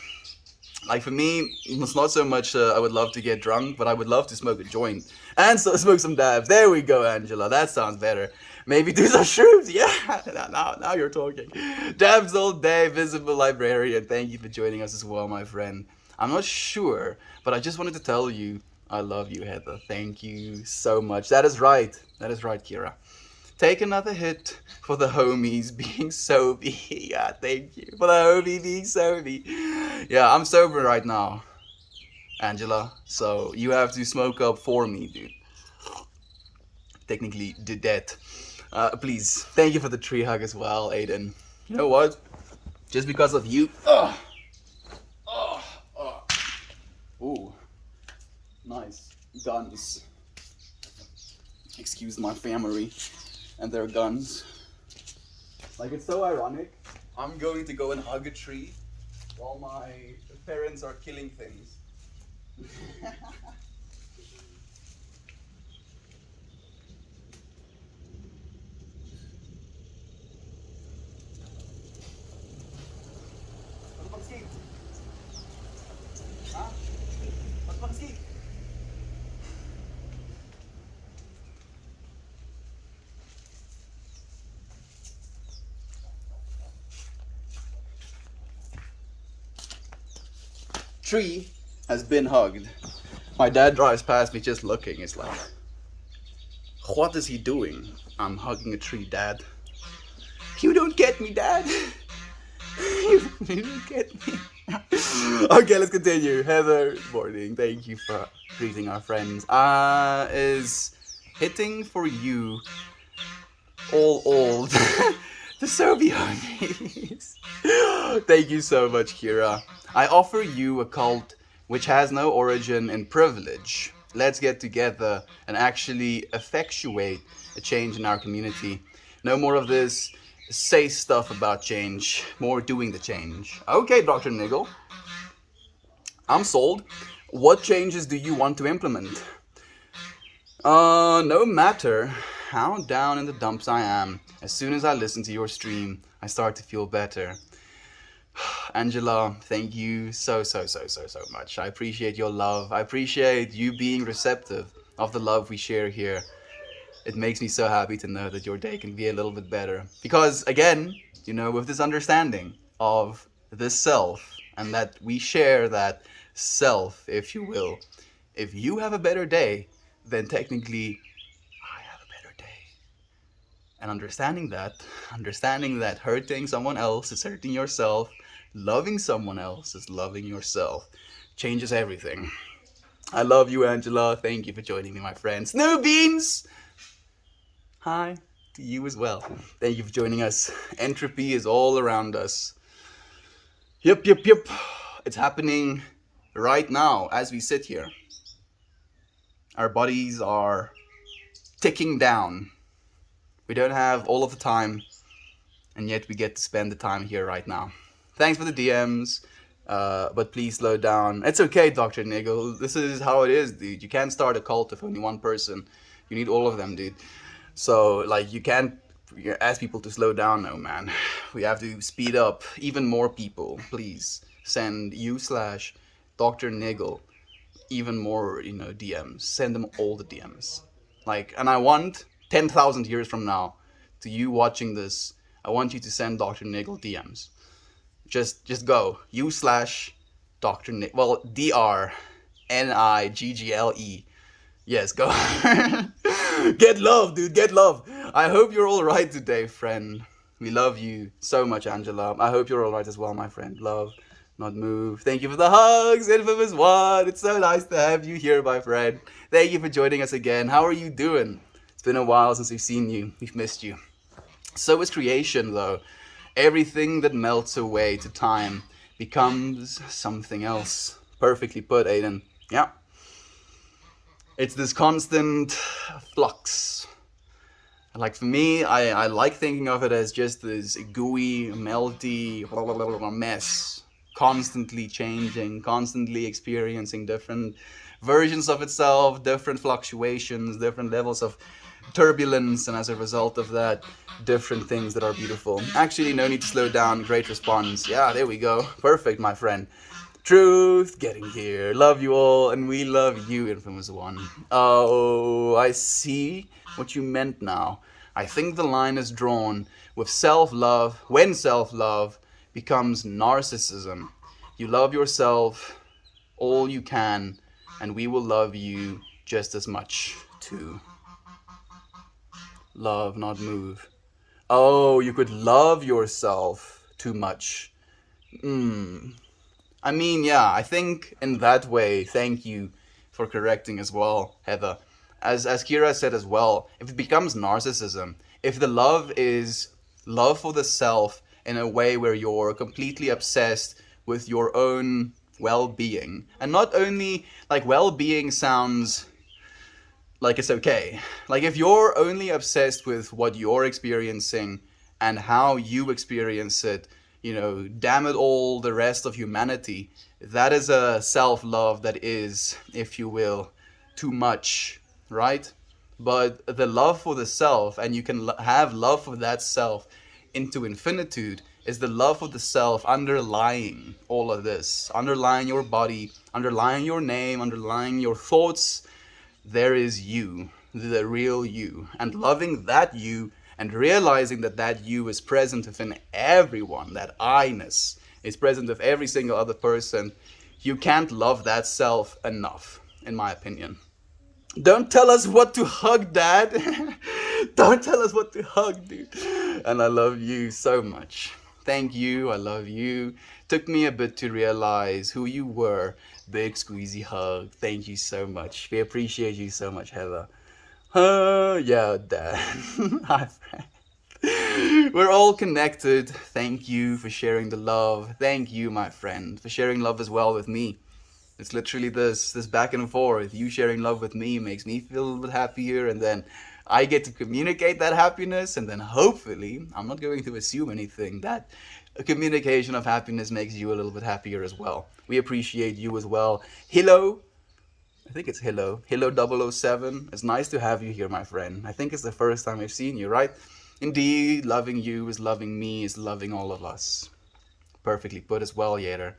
For me, it's not so much I would love to get drunk, but I would love to smoke a joint. And so smoke some dabs. There we go, Angela. That sounds better. Maybe do some shrooms. Yeah, now you're talking. Dabs all day, Visible Librarian. Thank you for joining us as well, my friend. I'm not sure, but I just wanted to tell you I love you, Heather. Thank you so much. That is right, Kira. Take another hit for the homies being sober. Yeah, thank you. For the homie being sober. Yeah, I'm sober right now, Angela. So you have to smoke up for me, dude. Technically, did that. Please, thank you for the tree hug as well, Aiden. You know what? Just because of you. Ooh. Nice. Guns. Excuse my family and their guns. It's so ironic. I'm going to go and hug a tree while my parents are killing things. Tree has been hugged. My dad drives past me just looking. It's like, what is he doing? I'm hugging a tree, Dad. You don't get me, Dad. You don't get me. Okay, let's continue. Heather, morning. Thank you for greeting our friends. Is hitting for you all old. The Sobe homies. Thank you so much, Kira. I offer you a cult which has no origin in privilege. Let's get together and actually effectuate a change in our community. No more of this say stuff about change, more doing the change. Okay, Dr. Niggle. I'm sold. What changes do you want to implement? No matter how down in the dumps I am, as soon as I listen to your stream, I start to feel better. Angela, thank you so much. I appreciate your love. I appreciate you being receptive of the love we share here. It makes me so happy to know that your day can be a little bit better. Because again, with this understanding of the self, and that we share that self, if you will, if you have a better day, then technically I have a better day. And understanding that hurting someone else is hurting yourself, loving someone else is loving yourself, changes everything. I love you, Angela. Thank you for joining me, my friends. Snow Beans! Hi to you as well. Thank you for joining us. Entropy is all around us. Yep. It's happening right now as we sit here. Our bodies are ticking down. We don't have all of the time, and yet we get to spend the time here right now. Thanks for the DMs, but please slow down. It's okay, Dr. Nigel. This is how it is, dude. You can't start a cult with only one person. You need all of them, dude. So, like, you can't ask people to slow down, no, man. We have to speed up. Even more people, please. Send you/Dr. Nigel even more, DMs. Send them all the DMs. Like, and I want 10,000 years from now, to you watching this, I want you to send Dr. Nigel DMs. Just go. You/Dr. Nigel. Well, DRNIGGLE. Yes, go. Get love, dude. Get love. I hope you're all right today, friend. We love you so much, Angela. I hope you're all right as well, my friend. Love, not move. Thank you for the hugs, Infamous One. It's so nice to have you here, my friend. Thank you for joining us again. How are you doing? It's been a while since we've seen you. We've missed you. So is creation, though. Everything that melts away to time becomes something else. Perfectly put, Aiden. Yeah. It's this constant flux. Like, for me, I like thinking of it as just this gooey, melty mess. Constantly changing, constantly experiencing different versions of itself, different fluctuations, different levels of turbulence, and as a result of that, different things that are beautiful. Actually, no need to slow down. Great response. Yeah, there we go. Perfect, my friend. Truth getting here. Love you all, and we love you, Infamous One. Oh, I see what you meant now. I think the line is drawn with self-love, when self-love becomes narcissism. You love yourself all you can, and we will love you just as much, too. Love, not move. Oh, you could love yourself too much. I mean, yeah, I think in that way, thank you for correcting as well, Heather. As Kira said as well, if it becomes narcissism, if the love is love for the self in a way where you're completely obsessed with your own well-being, and not only, like, well-being sounds like it's okay. Like, if you're only obsessed with what you're experiencing and how you experience it, damn it all, the rest of humanity, that is a self-love that is, if you will, too much, right? But the love for the self, and you can have love for that self into infinitude, is the love of the self underlying all of this, underlying your body, underlying your name, underlying your thoughts. There is you, the real you, and loving that you and realizing that that you is present within everyone, that I-ness is present with every single other person. You can't love that self enough, in my opinion. Don't tell us what to hug, Dad. Don't tell us what to hug, dude. And I love you so much. Thank you, I love you. Took me a bit to realize who you were. Big squeezy hug. Thank you so much. We appreciate you so much, Heather. Yeah, Dad. Hi, friend. We're all connected. Thank you for sharing the love. Thank you, my friend, for sharing love as well with me. It's literally this back and forth. You sharing love with me makes me feel a little bit happier, and then I get to communicate that happiness, and then hopefully, I'm not going to assume anything, that a communication of happiness makes you a little bit happier as well. We appreciate you as well. Hello. I think it's Hello 007. It's nice to have you here, my friend. I think it's the first time I've seen you, right? Indeed, loving you is loving me, is loving all of us. Perfectly put as well, Yater.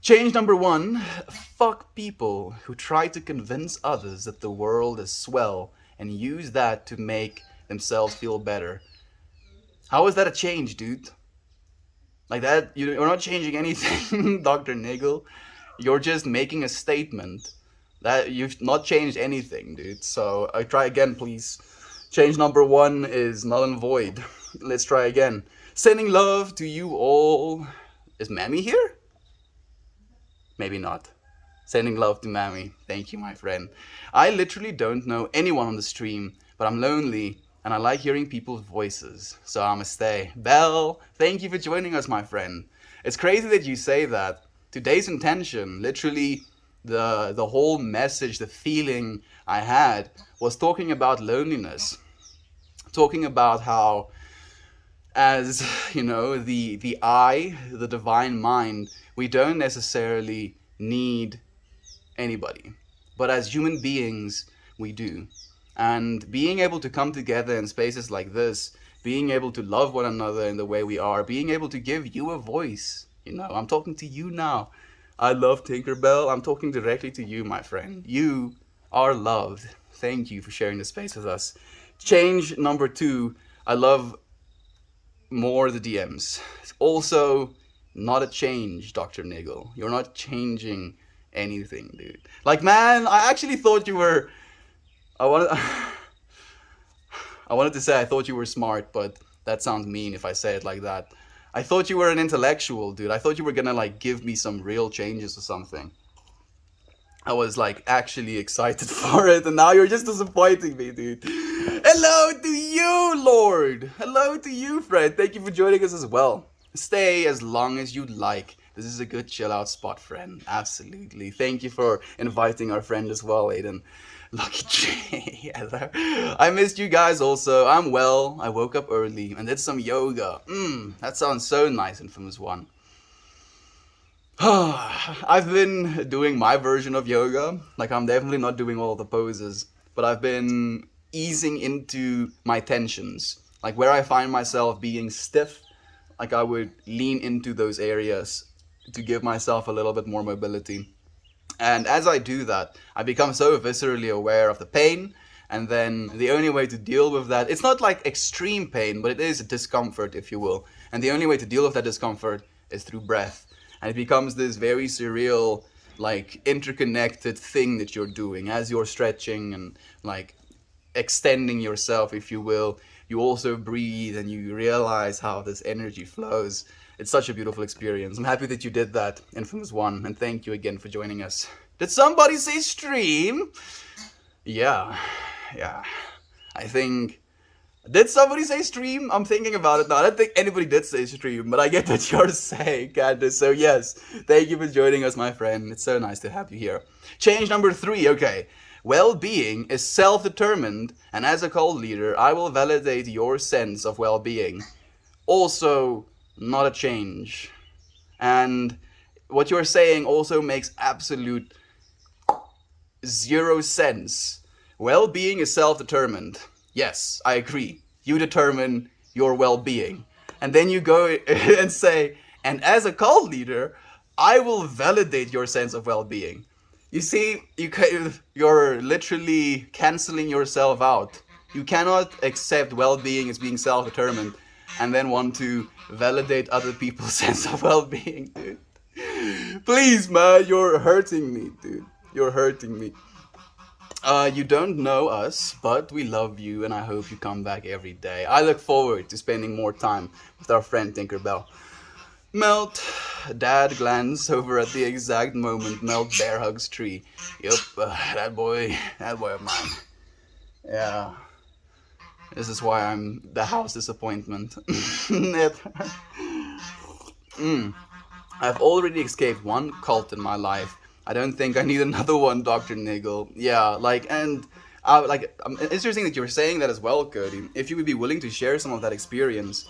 Change number 1, fuck people who try to convince others that the world is swell and use that to make themselves feel better. How is that a change, dude? Like that, you're not changing anything, Dr. Nigel. You're just making a statement That you've not changed anything, dude. So I try again, please. Change number 1 is null and void. Let's try again. Sending love to you all. Is Mammy here? Maybe not. Sending love to Mammy. Thank you, my friend. I literally don't know anyone on the stream, but I'm lonely and I like hearing people's voices. So I'ma stay. Belle, thank you for joining us, my friend. It's crazy that you say that. Today's intention, literally the whole message, the feeling I had was talking about loneliness. Talking about how, as you know, the I, the divine mind, we don't necessarily need anybody, but as human beings we do. And being able to come together in spaces like this, being able to love one another in the way we are, being able to give you a voice, I'm talking to you now. I love Tinkerbell. I'm talking directly to you, my friend. You are loved. Thank you for sharing the space with us. Change number 2, I love more the DMs. It's also not a change, Dr. Niggle. You're not changing anything, dude. Like, man, I actually thought you were... I wanted to say I thought you were smart, but that sounds mean if I say it like that. I thought you were an intellectual, dude. I thought you were gonna, like, give me some real changes or something. I was, like, actually excited for it, and now you're just disappointing me, dude. Hello to you, Lord! Hello to you, friend. Thank you for joining us as well. Stay as long as you'd like. This is a good chill out spot, friend. Absolutely. Thank you for inviting our friend as well, Aiden. Lucky J. Hello. I missed you guys also. I'm well. I woke up early and did some yoga. That sounds so nice, Infamous One. I've been doing my version of yoga. Like, I'm definitely not doing all the poses, but I've been easing into my tensions. Like, where I find myself being stiff, like I would lean into those areas to give myself a little bit more mobility. And as I do that, I become so viscerally aware of the pain. And then the only way to deal with that, it's not like extreme pain, but it is discomfort, if you will. And the only way to deal with that discomfort is through breath. And it becomes this very surreal, like, interconnected thing that you're doing. As you're stretching and, like, extending yourself, if you will, you also breathe and you realize how this energy flows. It's such a beautiful experience. I'm happy that you did that, Infamous One, and thank you again for joining us. Did somebody say stream? Yeah. I think... Did somebody say stream? I'm thinking about it now. I don't think anybody did say stream, but I get what you're saying, Candace. So yes, thank you for joining us, my friend. It's so nice to have you here. Change number 3, okay. Well-being is self-determined, and as a cult leader, I will validate your sense of well-being. Also, not a change. And what you're saying also makes absolute 0 sense. Well-being is self-determined. Yes, I agree. You determine your well-being. And then you go and say, and as a cult leader, I will validate your sense of well-being. You see, you're literally canceling yourself out. You cannot accept well-being as being self-determined and then want to validate other people's sense of well-being, dude. Please, man, you're hurting me, dude. You're hurting me. You don't know us, but we love you and I hope you come back every day. I look forward to spending more time with our friend Tinkerbell. Melt, Dad glance over at the exact moment Melt bear hugs tree. Yup, that boy of mine. Yeah. This is why I'm the house disappointment. I've already escaped one cult in my life. I don't think I need another one, Dr. Niggle. Yeah, it's interesting that you're saying that as well, Cody. If you would be willing to share some of that experience.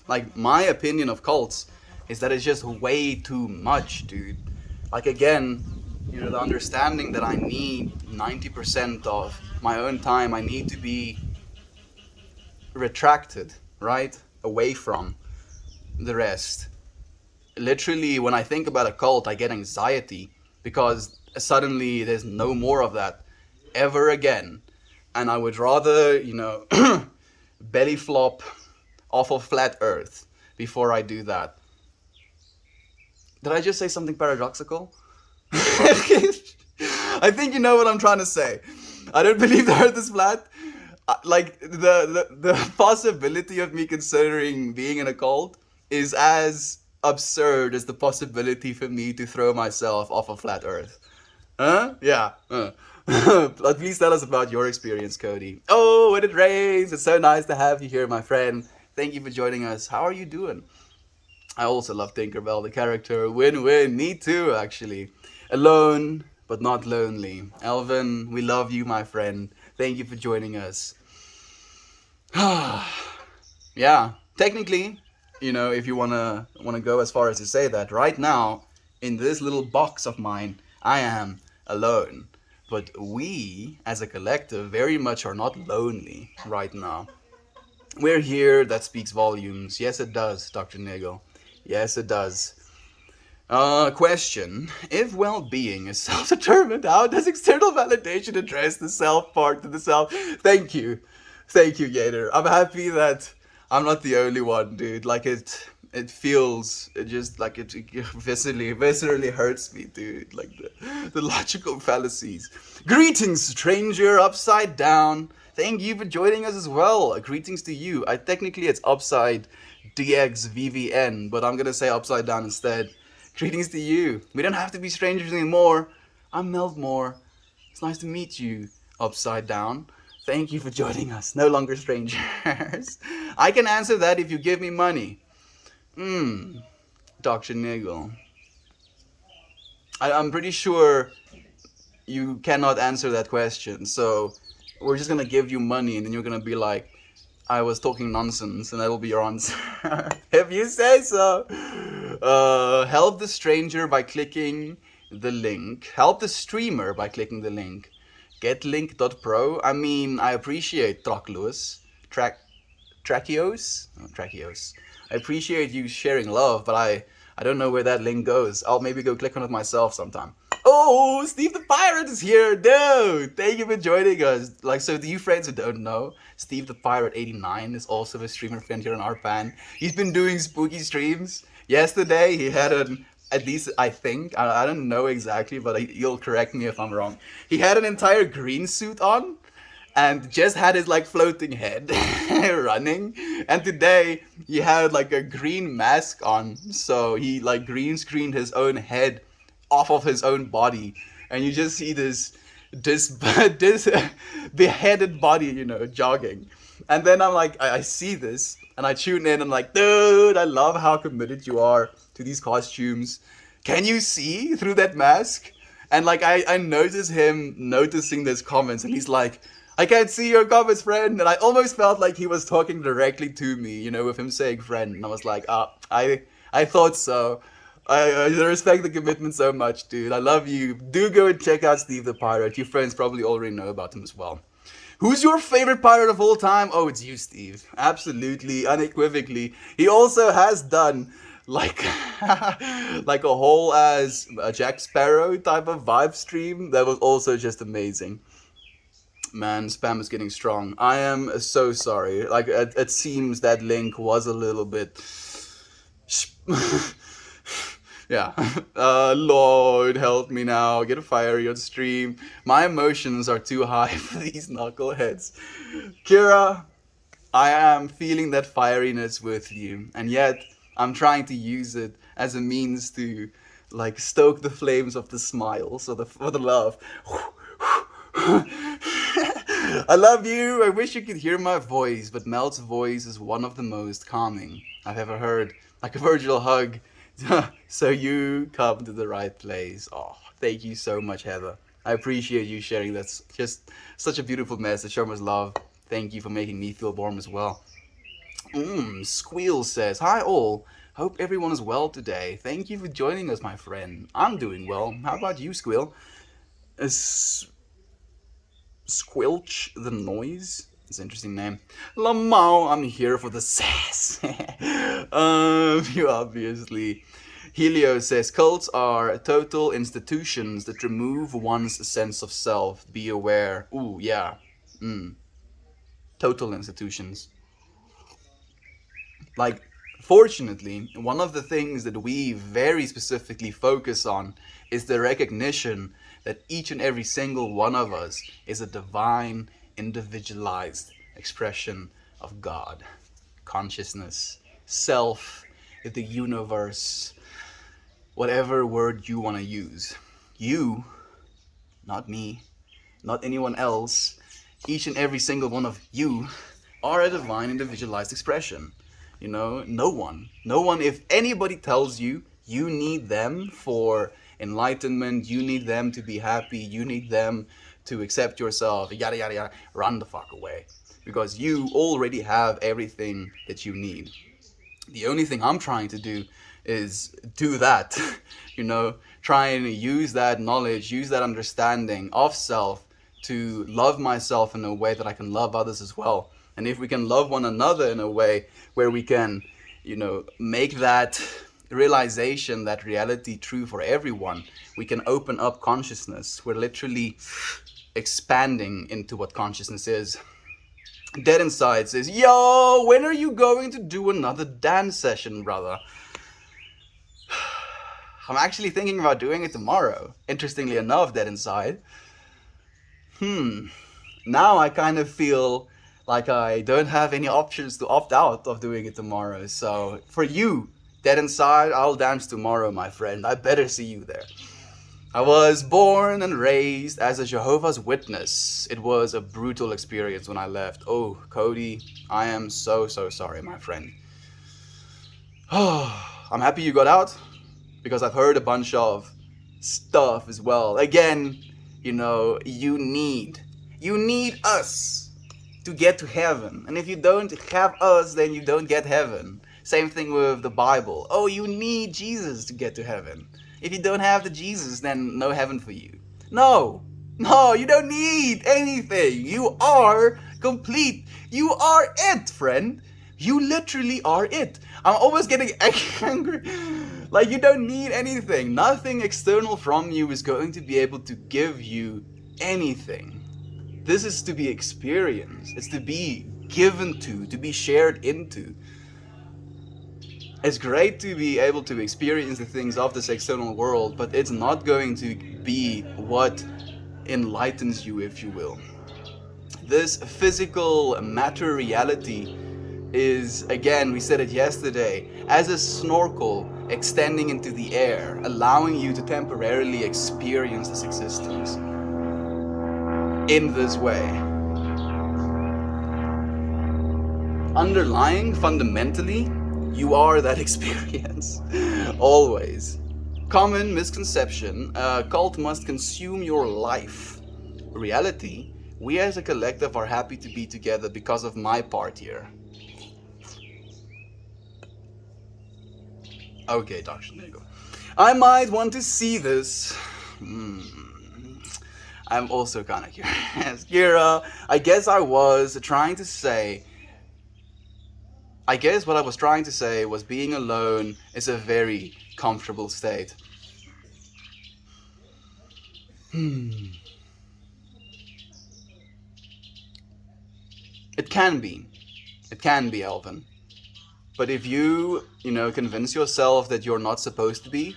Like, my opinion of cults is that it's just way too much, dude. Like, again, the understanding that I need 90% of my own time, I need to be retracted, right? Away from the rest. Literally, when I think about a cult, I get anxiety because suddenly there's no more of that ever again. And I would rather, belly flop off of flat earth before I do that. Did I just say something paradoxical? I think you know what I'm trying to say. I don't believe the earth is flat. Like the possibility of me considering being in a cult is as absurd as the possibility for me to throw myself off a flat earth. Huh? Yeah. But please tell us about your experience, Cody. Oh, and it rains. It's so nice to have you here, my friend. Thank you for joining us. How are you doing? I also love Tinkerbell, the character. Win-win. Me too, actually. Alone, but not lonely. Elvin, we love you, my friend. Thank you for joining us. Yeah, technically, if you wanna go as far as to say that, right now, in this little box of mine, I am alone. But we, as a collective, very much are not lonely right now. We're here, that speaks volumes. Yes, it does, Dr. Nagel. Yes, it does. Question. If well-being is self-determined, how does external validation address the self part of the self? Thank you. Thank you, Yater. I'm happy that I'm not the only one, dude. Like, it feels, it just, like, it viscerally hurts me, dude. Like, the logical fallacies. Greetings, stranger, upside down. Thank you for joining us as well. Greetings to you. Technically, it's upside DXVVN, but I'm gonna say upside down instead. Greetings to you. We don't have to be strangers anymore. I'm Meldmore. It's nice to meet you, upside down. Thank you for joining us. No longer strangers. I can answer that if you give me money. Dr. Nigel. I'm pretty sure you cannot answer that question, so we're just gonna give you money and then you're gonna be like, I was talking nonsense, and that will be your answer. If you say so. Help the stranger by clicking the link. Help the streamer by clicking the link. Getlink.pro. I mean, I appreciate Tracklewis. Tracheos? Oh, Tracheos. I appreciate you sharing love, but I don't know where that link goes. I'll maybe go click on it myself sometime. Oh, Steve the Pirate is here, dude! Thank you for joining us. Like, so to you friends who don't know, Steve the Pirate 89 is also a streamer friend here on our pan. He's been doing spooky streams. Yesterday, he had at least I think, I don't know exactly, but you'll correct me if I'm wrong. He had an entire green suit on, and just had his like floating head running. And today he had like a green mask on, so he like green screened his own head off of his own body, and you just see this beheaded body, jogging. And then I'm like, I see this, and I tune in, and I'm like, dude, I love how committed you are to these costumes. Can you see through that mask? And like, I notice him noticing these comments, and he's like, I can't see your comments, friend. And I almost felt like he was talking directly to me, with him saying friend. And I was like, I thought so. I respect the commitment so much, dude. I love you. Do go and check out Steve the Pirate. Your friends probably already know about him as well. Who's your favorite pirate of all time? Oh, it's you, Steve. Absolutely, unequivocally. He also has done like like a whole as a Jack Sparrow type of vibe stream that was also just amazing. Man, spam is getting strong. I am so sorry. Like, it seems that link was a little bit... Yeah. Lord, help me now. Get a fiery on stream. My emotions are too high for these knuckleheads. Kira, I am feeling that fieriness with you. And yet, I'm trying to use it as a means to, like, stoke the flames of the smiles or the love. I love you. I wish you could hear my voice, but Mel's voice is one of the most calming I've ever heard. Like a Virgil hug. So you come to the right place. Oh, thank you so much, Heather. I appreciate you sharing. That's just such a beautiful message. So much love. Thank you for making me feel warm as well. Squeal says, hi all. Hope everyone is well today. Thank you for joining us, my friend. I'm doing well. How about you, Squeal? Squelch the Noise. It's an interesting name. Lamau, I'm here for the sass. You obviously. Helio says, cults are total institutions that remove one's sense of self. Be aware. Ooh, yeah. Total institutions. Like, fortunately, one of the things that we very specifically focus on is the recognition that each and every single one of us is a divine, individualized expression of God, consciousness, self, the universe, whatever word you want to use. You, not me, not anyone else, each and every single one of you are a divine individualized expression. No one, if anybody tells you you need them for enlightenment, you need them to be happy, you need them to accept yourself, yada yada yada, run the fuck away. Because you already have everything that you need. The only thing I'm trying to do is do that, try and use that knowledge, use that understanding of self to love myself in a way that I can love others as well. And if we can love one another in a way where we can, make that realization, that reality true for everyone, we can open up consciousness. We're literally expanding into what consciousness is. Dead Inside says, yo, when are you going to do another dance session, brother? I'm actually thinking about doing it tomorrow. Interestingly enough, Dead Inside. Now I kind of feel like I don't have any options to opt out of doing it tomorrow. So for you, Dead Inside, I'll dance tomorrow, my friend. I better see you there. I was born and raised as a Jehovah's Witness. It was a brutal experience when I left. Oh, Cody, I am so sorry, my friend. I'm happy you got out, because I've heard a bunch of stuff as well. Again, you need us to get to heaven. And if you don't have us, then you don't get heaven. Same thing with the Bible. Oh, you need Jesus to get to heaven. If you don't have the Jesus, then no heaven for you. No, you don't need anything. You are complete. You are it, friend. You literally are it. I'm always getting angry. Like, you don't need anything. Nothing external from you is going to be able to give you anything. This is to be experienced. It's to be given to be shared into. It's great to be able to experience the things of this external world, but it's not going to be what enlightens you, if you will. This physical matter reality is, again, we said it yesterday, as a snorkel extending into the air, allowing you to temporarily experience this existence in this way. Underlying, fundamentally, you are that experience. Always. Common misconception, a cult must consume your life. Reality, we as a collective are happy to be together because of my part here. Okay, Dr. Nego. I might want to see this. I'm also kind of curious. Kira, I guess what I was trying to say was being alone is a very comfortable state. It can be, Alvin. But if you convince yourself that you're not supposed to be,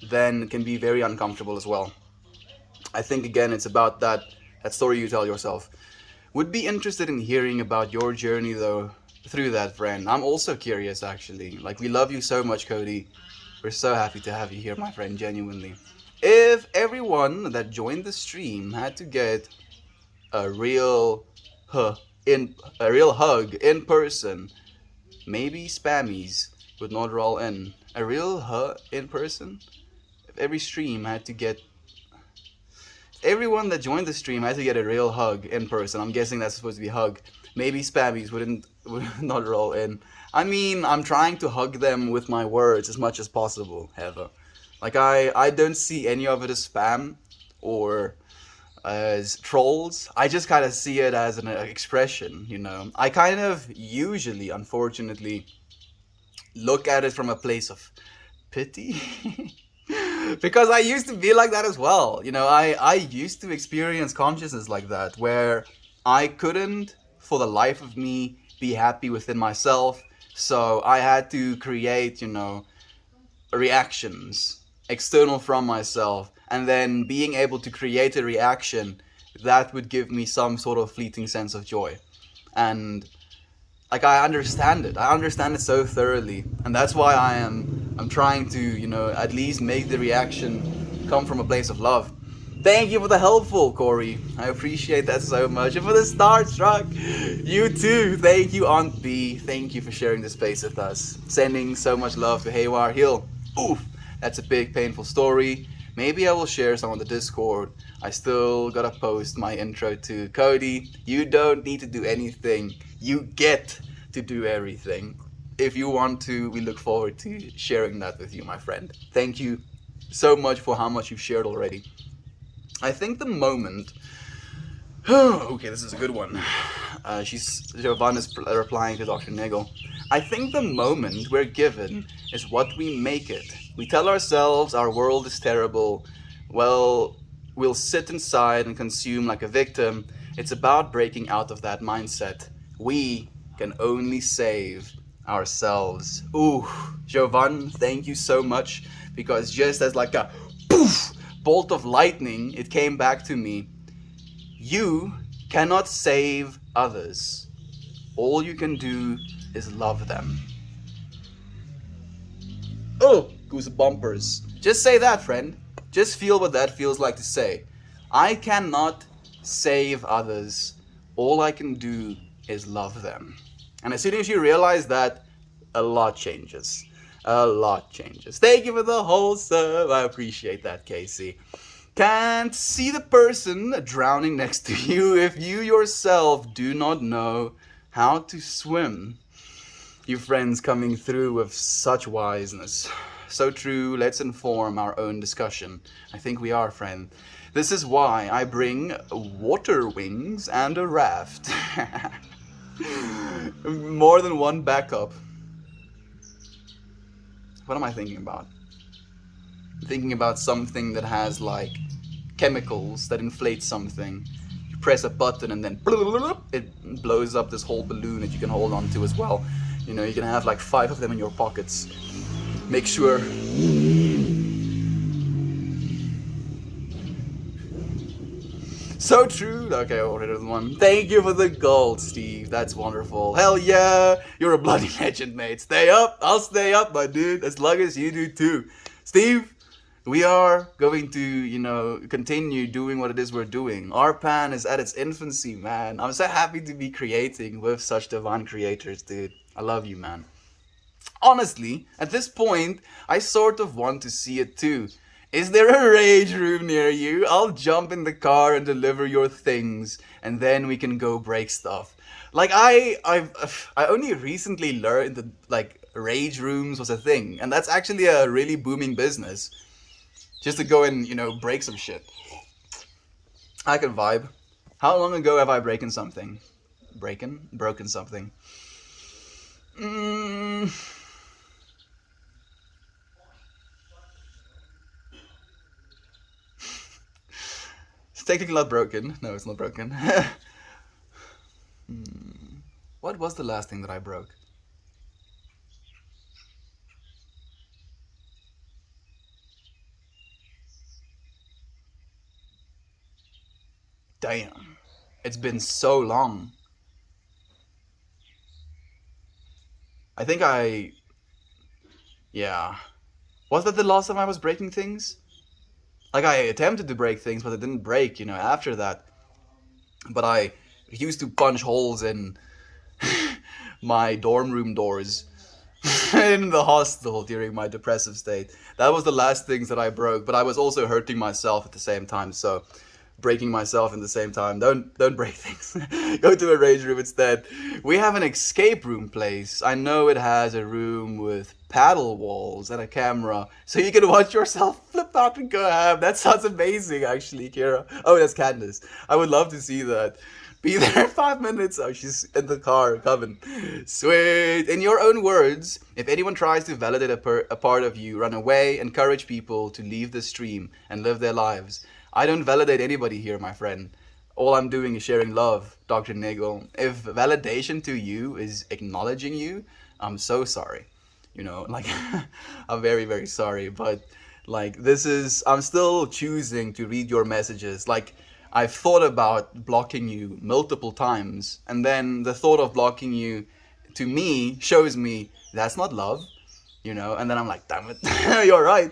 then it can be very uncomfortable as well. I think, again, it's about that story you tell yourself. Would be interested in hearing about your journey, though, through that, friend. I'm also curious, actually. Like, we love you so much, Cody. We're so happy to have you here, my friend, genuinely. If everyone that joined the stream had to get a real hug in person, maybe spammies would not roll in. A real hug in person? If everyone that joined the stream had to get a real hug in person, I'm guessing that's supposed to be hug, maybe spammies would not roll in. I mean, I'm trying to hug them with my words as much as possible, Heather. Like, I don't see any of it as spam or as trolls. I just kind of see it as an expression, I kind of usually, unfortunately, look at it from a place of pity. Because I used to be like that as well. I used to experience consciousness like that, where I couldn't, for the life of me, be happy within myself. So I had to create, reactions external from myself and then being able to create a reaction that would give me some sort of fleeting sense of joy. And like I understand it. I understand it so thoroughly, and that's why I'm trying to, at least make the reaction come from a place of love. Thank you for the helpful, Corey. I appreciate that so much. And for the starstruck, you too. Thank you, Aunt B. Thank you for sharing this space with us. Sending so much love to Haywire Hill. Oof, that's a big, painful story. Maybe I will share some on the Discord. I still gotta post my intro to Cody. You don't need to do anything. You get to do everything. If you want to, we look forward to sharing that with you, my friend. Thank you so much for how much you've shared already. I think the moment... okay, this is a good one. Jovan is replying to Dr. Nagel. I think the moment we're given is what we make it. We tell ourselves our world is terrible. Well, we'll sit inside and consume like a victim. It's about breaking out of that mindset. We can only save ourselves. Ooh, Jovan, thank you so much, because just as like a poof, bolt of lightning, it came back to me. You cannot save others. All you can do is love them. Oh, goosebumpers. Just say that, friend. Just feel what that feels like to say. I cannot save others. All I can do is love them. And as soon as you realize that, a lot changes. A lot changes. Thank you for the whole sub. I appreciate that, Casey. Can't see the person drowning next to you if you yourself do not know how to swim. You friends coming through with such wiseness. So true, let's inform our own discussion. I think we are, friend. This is why I bring water wings and a raft. More than one backup. What am I thinking about? I'm thinking about something that has like chemicals that inflate something. You press a button and then it blows up this whole balloon that you can hold on to as well. You can have like 5 of them in your pockets. Make sure. So true. Okay, I ordered one. Thank you for the gold, Steve. That's wonderful. Hell yeah. You're a bloody legend, mate. Stay up. I'll stay up, my dude, as long as you do too. Steve, we are going to, continue doing what it is we're doing. Our pan is at its infancy, man. I'm so happy to be creating with such divine creators, dude. I love you, man. Honestly, at this point, I sort of want to see it too. Is there a rage room near you? I'll jump in the car and deliver your things, and then we can go break stuff. Like I only recently learned that like rage rooms was a thing, and that's actually a really booming business. Just to go and break some shit. I can vibe. How long ago have I broken something? Broken something. It's technically not broken. No, it's not broken. What was the last thing that I broke? Damn. It's been so long. I think yeah. Was that the last time I was breaking things? Like, I attempted to break things, but it didn't break, after that. But I used to punch holes in my dorm room doors in the hostel during my depressive state. That was the last things that I broke, but I was also hurting myself at the same time, so breaking myself in the same time. Don't break things. Go to a rage room instead. We have an escape room place. I know it has a room with paddle walls and a camera, so you can watch yourself flip out and go ham. That sounds amazing, actually, Kira. Oh, that's Candace. I would love to see that. Be there in 5 minutes. Oh, she's in the car coming. Sweet. In your own words, if anyone tries to validate a part of you, run away. Encourage people to leave the stream and live their lives. I don't validate anybody here, my friend. All I'm doing is sharing love, Dr. Nagel. If validation to you is acknowledging you, I'm so sorry. I'm very, very sorry. But Like, I'm still choosing to read your messages. Like, I've thought about blocking you multiple times, and then the thought of blocking you to me shows me that's not love, and then I'm like, damn it, you're right.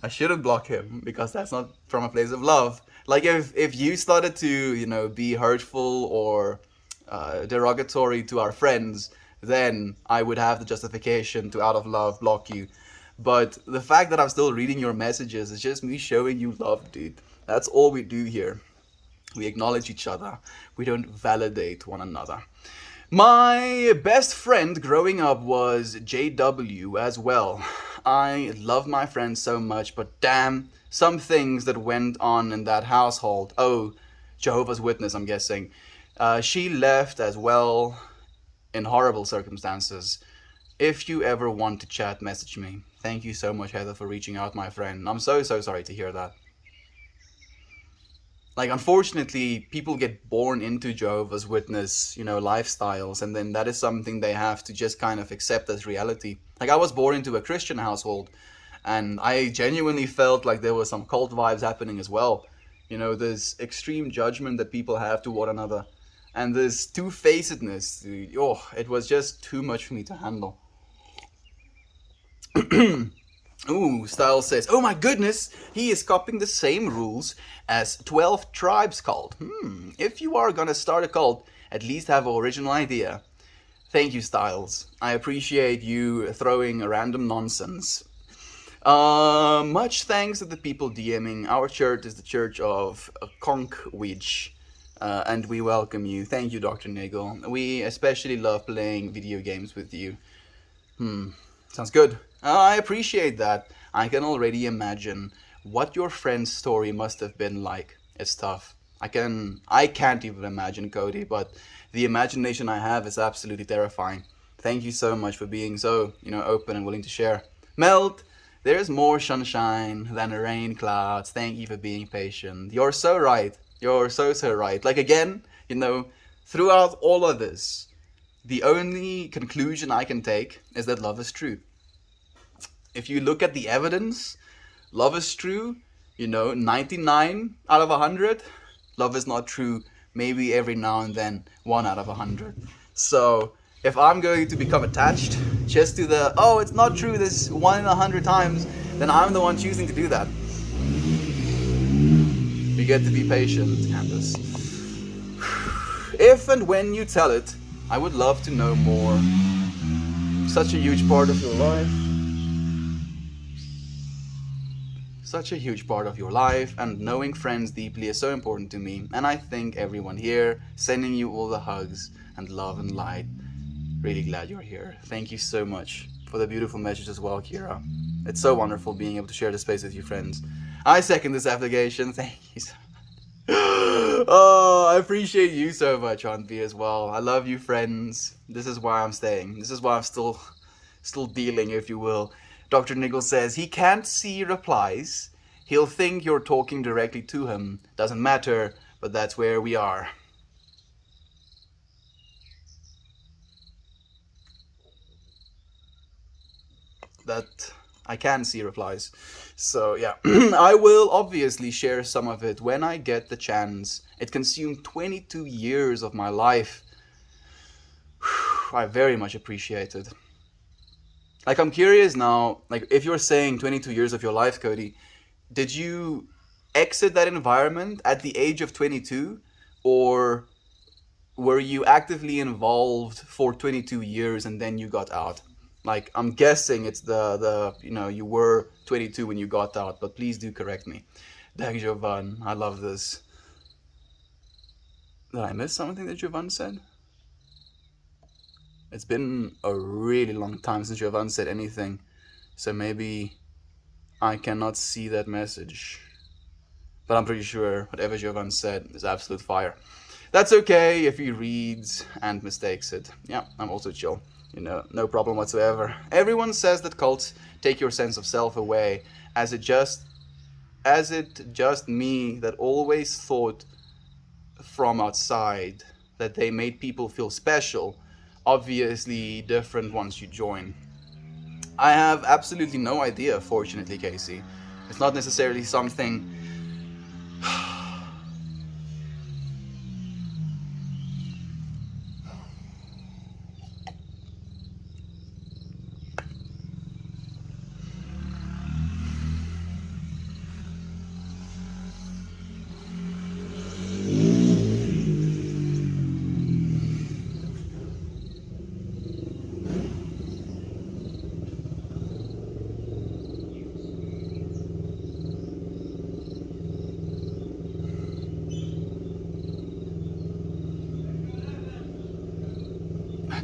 I shouldn't block him because that's not from a place of love. Like, if you started to, be hurtful or derogatory to our friends, then I would have the justification to, out of love, block you. But the fact that I'm still reading your messages is just me showing you love, dude. That's all we do here. We acknowledge each other. We don't validate one another. My best friend growing up was JW as well. I love my friend so much, but damn, some things that went on in that household. Oh, Jehovah's Witness, I'm guessing. She left as well in horrible circumstances. If you ever want to chat, message me. Thank you so much, Heather, for reaching out, my friend. I'm so sorry to hear that. Like, unfortunately, people get born into Jehovah's Witness, lifestyles, and then that is something they have to just kind of accept as reality. Like, I was born into a Christian household, and I genuinely felt like there was some cult vibes happening as well. This extreme judgment that people have toward another, and this two-facedness. Oh, it was just too much for me to handle. Ooh, Style says, oh my goodness, he is copying the same rules as 12 Tribes cult. If you are gonna start a cult, at least have an original idea. Thank you, Styles. I appreciate you throwing random nonsense. Much thanks to the people DMing. Our church is the Church of Conkwich, and we welcome you. Thank you, Dr. Nagel. We especially love playing video games with you. Sounds good. I appreciate that. I can already imagine what your friend's story must have been like. It's tough. I can't even imagine, Cody, but the imagination I have is absolutely terrifying. Thank you so much for being so, open and willing to share. Melt, there's more sunshine than rain clouds. Thank you for being patient. You're so right. You're so right. Like, again, throughout all of this, the only conclusion I can take is that love is true. If you look at the evidence, love is true. 99 out of 100. Love is not true. Maybe every now and then, 1 out of 100. So if I'm going to become attached just to it's not true this 1 in 100 times, then I'm the one choosing to do that. You get to be patient, Candace. If and when you tell it, I would love to know more. Such a huge part of your life. Such a huge part of your life, and knowing friends deeply is so important to me. And I think everyone here, sending you all the hugs and love and light. Really glad you're here. Thank you so much for the beautiful message as well, Kira. It's so wonderful being able to share the space with you, friends. I second this application. Thank you so much. Oh, I appreciate you so much, Aunt B, as well. I love you, friends. This is why I'm staying. This is why I'm still dealing, if you will. Dr. Niggle says, he can't see replies. He'll think you're talking directly to him. Doesn't matter, but that's where we are. That I can see replies. So yeah, I will obviously share some of it when I get the chance. It consumed 22 years of my life. I very much appreciate it. Like, I'm curious now, like, if you're saying 22 years of your life, Cody, did you exit that environment at the age of 22? Or were you actively involved for 22 years and then you got out? Like, I'm guessing it's you were 22 when you got out, but please do correct me. Dag Jovan, I love this. Did I miss something that Jovan said? It's been a really long time since Jovan said anything, so maybe I cannot see that message. But I'm pretty sure whatever Jovan said is absolute fire. That's okay if he reads and mistakes it. Yeah, I'm also chill. No problem whatsoever. Everyone says that cults take your sense of self away, as it just me that always thought from outside that they made people feel special. Obviously different once you join. I have absolutely no idea, fortunately, Casey. It's not necessarily something.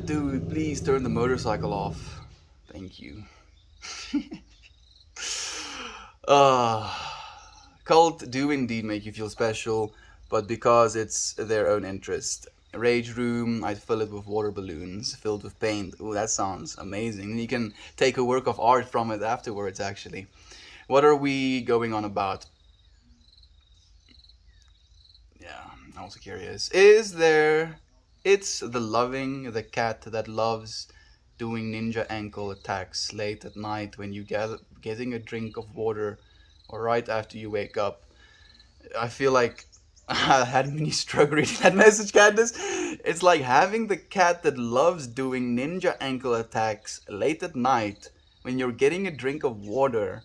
Dude, please turn the motorcycle off. Thank you. uh, Cult do indeed make you feel special, but because it's their own interest. Rage room, I'd fill it with water balloons filled with paint. Ooh, that sounds amazing. And you can take a work of art from it afterwards, actually. What are we going on about? Yeah, I'm also curious. Is there... It's the cat that loves doing ninja ankle attacks late at night when you getting a drink of water or right after you wake up. I feel like I had a mini stroke reading that message, Candace. It's like having the cat that loves doing ninja ankle attacks late at night when you're getting a drink of water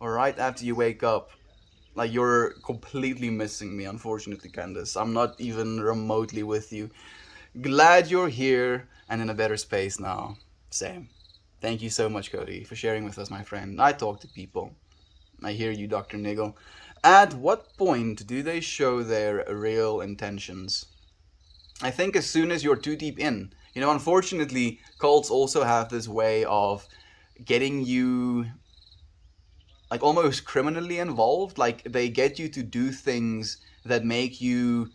or right after you wake up. Like, you're completely missing me, unfortunately, Candace. I'm not even remotely with you. Glad you're here and in a better space now. Same. Thank you so much, Cody, for sharing with us, my friend. I talk to people. I hear you, Dr. Niggle. At what point do they show their real intentions? I think as soon as you're too deep in. You know, unfortunately, cults also have this way of getting you like almost criminally involved. Like, they get you to do things that make you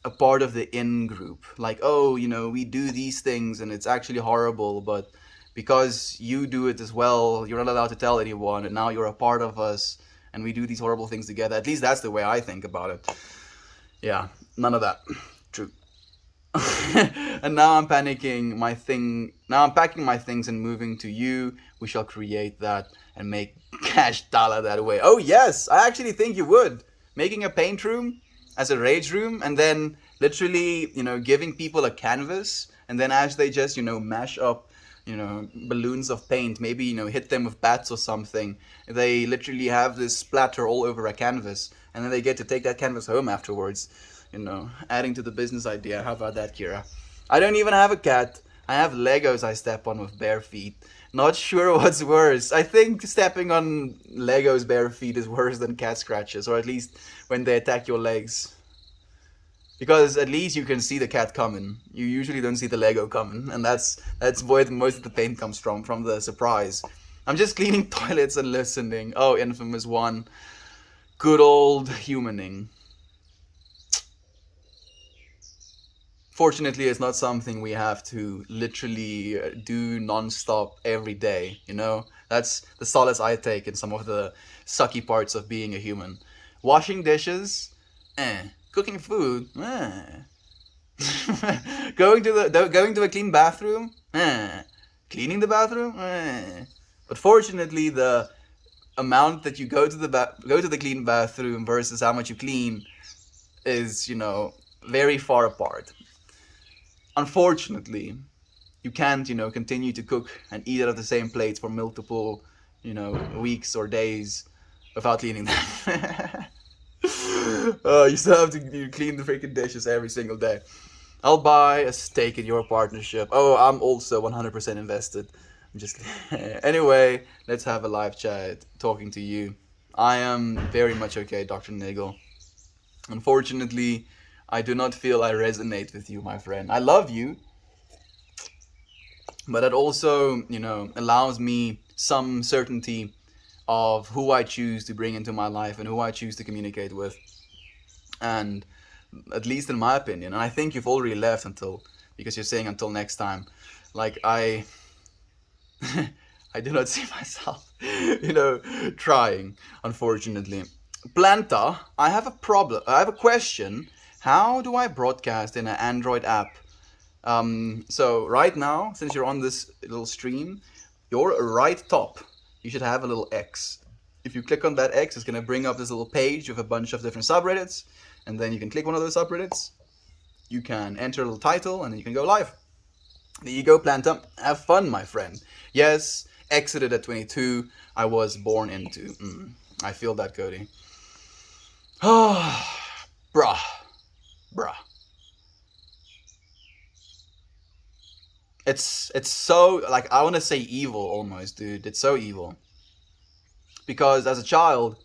a part of the in group. Like, oh, you know, we do these things and it's actually horrible, but because you do it as well, you're not allowed to tell anyone, and now you're a part of us and we do these horrible things together. At least that's the way I think about it. Yeah, none of that. True. And now I'm panicking my thing. Now I'm packing my things and moving to you. We shall create that and make cash dollar that way. Oh yes, I actually think you would. Making a paint room as a rage room, and then literally, you know, giving people a canvas, and then as they just, you know, mash up, you know, balloons of paint, maybe, you know, hit them with bats or something, they literally have this splatter all over a canvas, and then they get to take that canvas home afterwards, you know, adding to the business idea. How about that, Kira? I don't even have a cat. I have Legos I step on with bare feet. Not sure what's worse. I think stepping on Legos bare feet is worse than cat scratches, or at least when they attack your legs. Because at least you can see the cat coming. You usually don't see the Lego coming, and that's where most of the pain comes from the surprise. I'm just cleaning toilets and listening. Oh, infamous one. Good old humaning. Fortunately, it's not something we have to literally do non-stop every day, you know? That's the solace I take in some of the sucky parts of being a human. Washing dishes, Cooking food, going to a clean bathroom, Cleaning the bathroom, But fortunately, the amount that you go to the clean bathroom versus how much you clean is, you know, very far apart. Unfortunately, you can't, you know, continue to cook and eat out of the same plates for multiple, you know, weeks or days without cleaning them. You still have to clean the freaking dishes every single day. I'll buy a stake in your partnership. Oh, I'm also 100% invested. I'm just anyway, let's have a live chat talking to you. I am very much okay, Dr. Nagel. Unfortunately, I do not feel I resonate with you, my friend. I love you, but it also, you know, allows me some certainty of who I choose to bring into my life and who I choose to communicate with. And at least in my opinion, and I think you've already left because you're saying until next time. Like, I do not see myself, you know, trying, unfortunately. Planta, I have a problem. I have a question. How do I broadcast in an Android app? So right now, since you're on this little stream, your right top, you should have a little X. If you click on that X, it's going to bring up this little page with a bunch of different subreddits, and then you can click one of those subreddits, you can enter a little title, and then you can go live. There you go, Planta. Have fun, my friend. Yes, exited at 22. I was born into. I feel that, Cody. Bruh. It's so, like, I want to say evil almost, dude. It's so evil. Because as a child,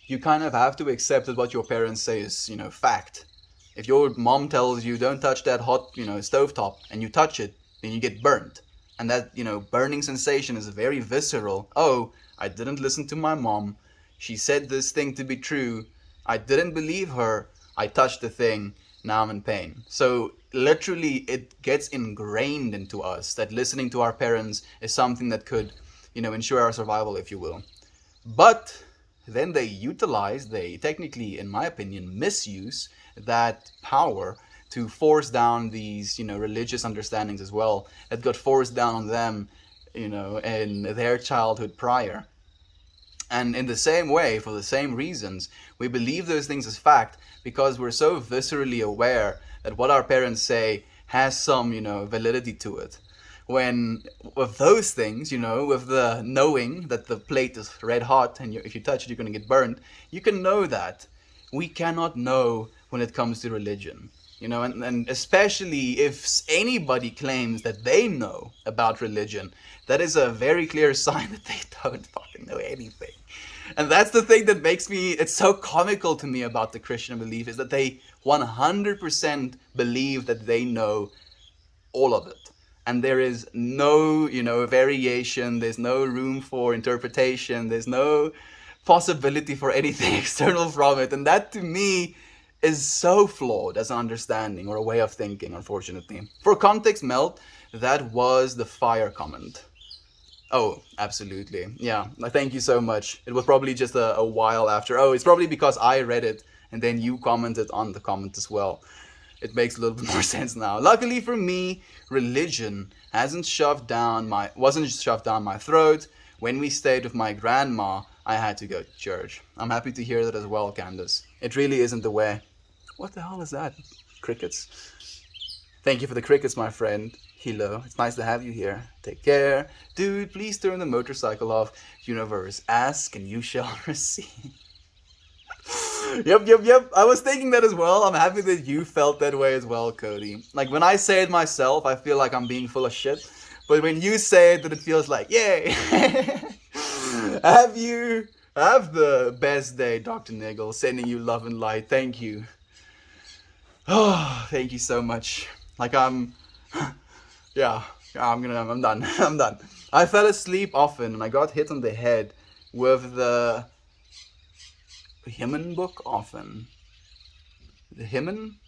you kind of have to accept that what your parents say is, fact. If your mom tells you, don't touch that hot, stovetop, and you touch it, then you get burnt. And that, burning sensation is very visceral. Oh, I didn't listen to my mom. She said this thing to be true. I didn't believe her. I touched the thing. Now I'm in pain. So literally it gets ingrained into us that listening to our parents is something that could, ensure our survival, if you will. But then they technically, in my opinion, misuse that power to force down these, religious understandings as well that got forced down on them, in their childhood prior. And in the same way, for the same reasons, we believe those things as fact because we're so viscerally aware that what our parents say has some, validity to it. When with those things, with the knowing that the plate is red hot and if you touch it, you're going to get burned, you can know that. We cannot know when it comes to religion. And especially if anybody claims that they know about religion, that is a very clear sign that they don't fucking know anything. And that's the thing that makes it's so comical to me about the Christian belief, is that they 100% believe that they know all of it. And there is no, variation, there's no room for interpretation, there's no possibility for anything external from it. And that, to me, is so flawed as an understanding or a way of thinking, unfortunately. For context, Melt, that was the fire comment. Oh, absolutely. Yeah, thank you so much. It was probably just a while after. Oh, it's probably because I read it and then you commented on the comment as well. It makes a little bit more sense now. Luckily for me, religion wasn't shoved down my throat. When we stayed with my grandma, I had to go to church. I'm happy to hear that as well, Candace. It really isn't the way. What the hell is that? Crickets? Thank you for the crickets, my friend. Hello, it's nice to have you here. Take care. Dude, please turn the motorcycle off. Universe, ask and you shall receive. Yep. I was thinking that as well. I'm happy that you felt that way as well, Cody. Like, when I say it myself, I feel like I'm being full of shit. But when you say it, then it feels like, yay! Have the best day, Dr. Niggle. Sending you love and light. Thank you. Oh, thank you so much. Like, I'm done. I'm done. I fell asleep often and I got hit on the head with the Hymn book often. The Hymn?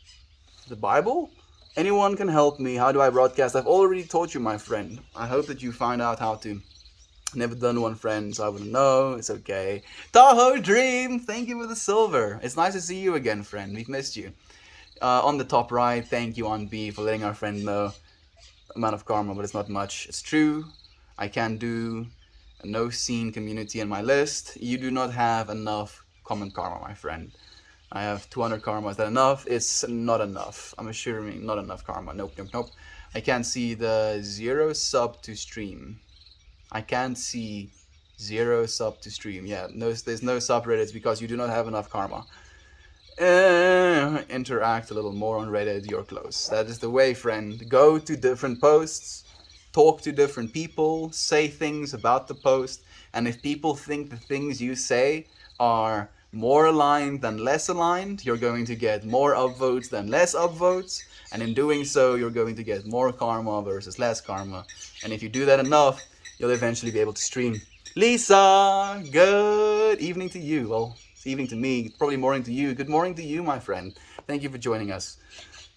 The Bible? Anyone can help me. How do I broadcast? I've already taught you, my friend. I hope that you find out how to. Never done one, friend, so I wouldn't know. It's okay. Tahoe Dream! Thank you for the silver. It's nice to see you again, friend. We've missed you. On the top right, thank you, on B, for letting our friend know. Amount of karma, but it's not much. It's true. I can do a no scene community in my list. You do not have enough common karma, my friend. I have 200 karma. Is that enough? It's not enough. I'm assuring not enough karma. Nope. I can't see the 0 sub to stream. I can't see 0 sub to stream. Yeah, there's no subreddits because you do not have enough karma. Interact a little more on Reddit. You're close. That is the way, friend. Go to different posts. Talk to different people. Say things about the post. And if people think the things you say are more aligned than less aligned, you're going to get more upvotes than less upvotes, and in doing so you're going to get more karma versus less karma. And if you do that enough, you'll eventually be able to stream. Lisa, good evening to you. Well, it's evening to me, it's probably morning to you. Good morning to you, my friend. Thank you for joining us.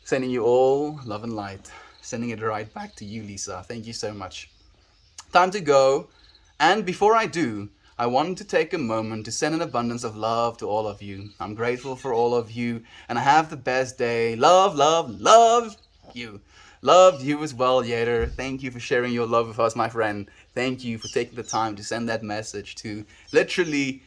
Sending you all love and light. Sending it right back to you, Lisa. Thank you so much. Time to go. And before I do, I want to take a moment to send an abundance of love to all of you. I'm grateful for all of you, and have the best day. Love you. Love you as well, Yater. Thank you for sharing your love with us, my friend. Thank you for taking the time to send that message to literally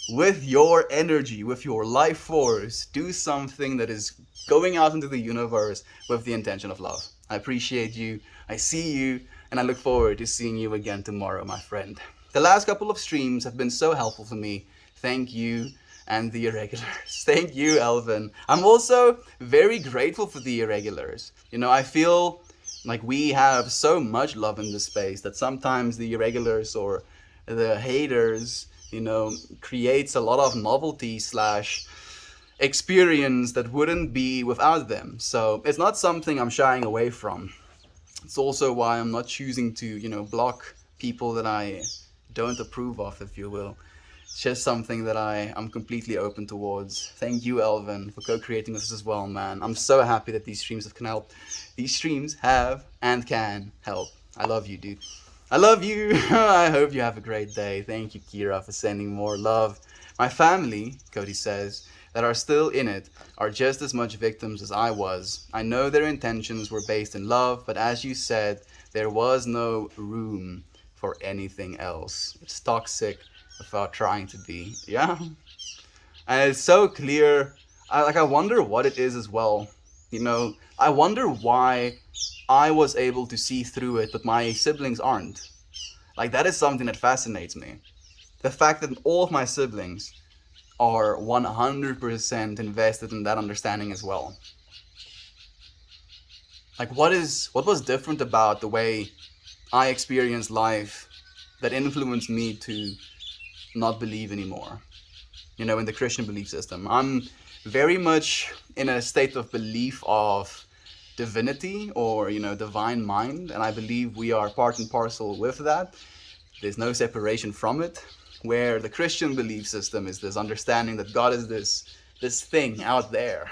with your energy, with your life force, do something that is going out into the universe with the intention of love. I appreciate you, I see you, and I look forward to seeing you again tomorrow, my friend. The last couple of streams have been so helpful for me. Thank you, and the irregulars. Thank you, Elvin. I'm also very grateful for the irregulars. I feel like we have so much love in this space that sometimes the irregulars or the haters, creates a lot of novelty slash experience that wouldn't be without them. So it's not something I'm shying away from. It's also why I'm not choosing to, block people that I don't approve of, if you will. It's just something that I'm completely open towards. Thank you, Elvin, for co-creating this as well, man. I'm so happy that these streams can help. These streams have and can help. I love you, dude. I love you. I hope you have a great day. Thank you, Kira, for sending more love. My family, Cody says, that are still in it are just as much victims as I was. I know their intentions were based in love, but as you said, there was no room for anything else. It's toxic without trying to be. Yeah. And it's so clear. I wonder what it is as well. I wonder why I was able to see through it, but my siblings aren't. That is something that fascinates me. The fact that all of my siblings are 100% invested in that understanding as well. What was different about the way I experienced life that influenced me to not believe anymore? In the Christian belief system. I'm very much in a state of belief of divinity or, divine mind, and I believe we are part and parcel with that. There's no separation from it. Where the Christian belief system is this understanding that God is this thing out there,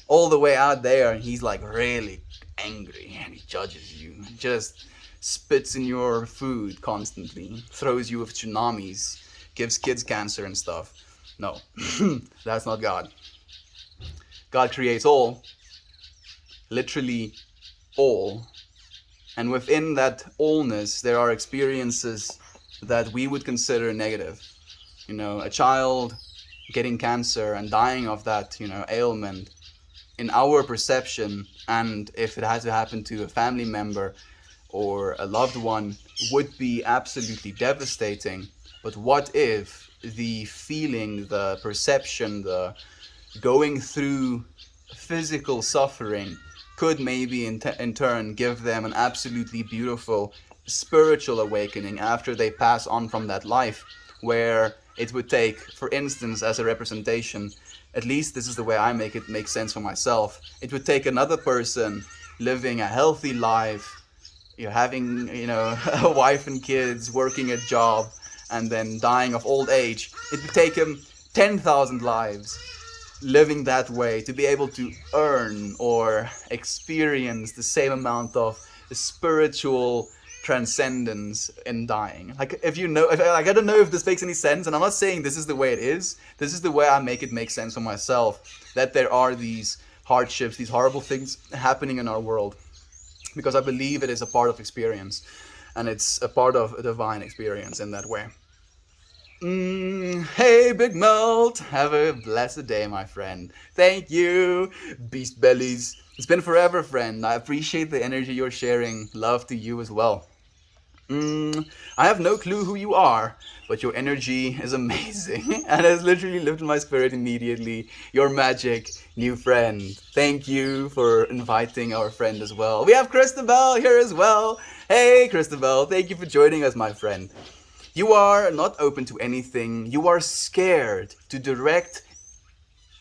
all the way out there, and he's really angry and he judges you, just spits in your food constantly, throws you with tsunamis, gives kids cancer and stuff. No, that's not God. God creates all, literally all, and within that allness there are experiences that we would consider negative. A child getting cancer and dying of that, ailment, in our perception, and if it had to happen to a family member or a loved one, would be absolutely devastating. But what if the feeling, the perception, the going through physical suffering could maybe in turn give them an absolutely beautiful spiritual awakening after they pass on from that life, where it would take, for instance, as a representation, at least this is the way I make it make sense for myself, it would take another person living a healthy life, having, a wife and kids, working a job, and then dying of old age. It would take him 10,000 lives living that way to be able to earn or experience the same amount of spiritual transcendence in dying. I don't know if this makes any sense, and I'm not saying this is the way it is. This is the way I make it make sense for myself, that there are these hardships, these horrible things happening in our world, because I believe it is a part of experience, and it's a part of a divine experience in that way. Hey, Big Melt, have a blessed day, my friend. Thank you, Beast Bellies. It's been forever, friend. I appreciate the energy you're sharing. Love to you as well. I have no clue who you are, but your energy is amazing and has literally lifted my spirit immediately. Your magic, new friend. Thank you for inviting our friend as well. We have Christabel here as well. Hey, Christabel, thank you for joining us, my friend. You are not open to anything. You are scared to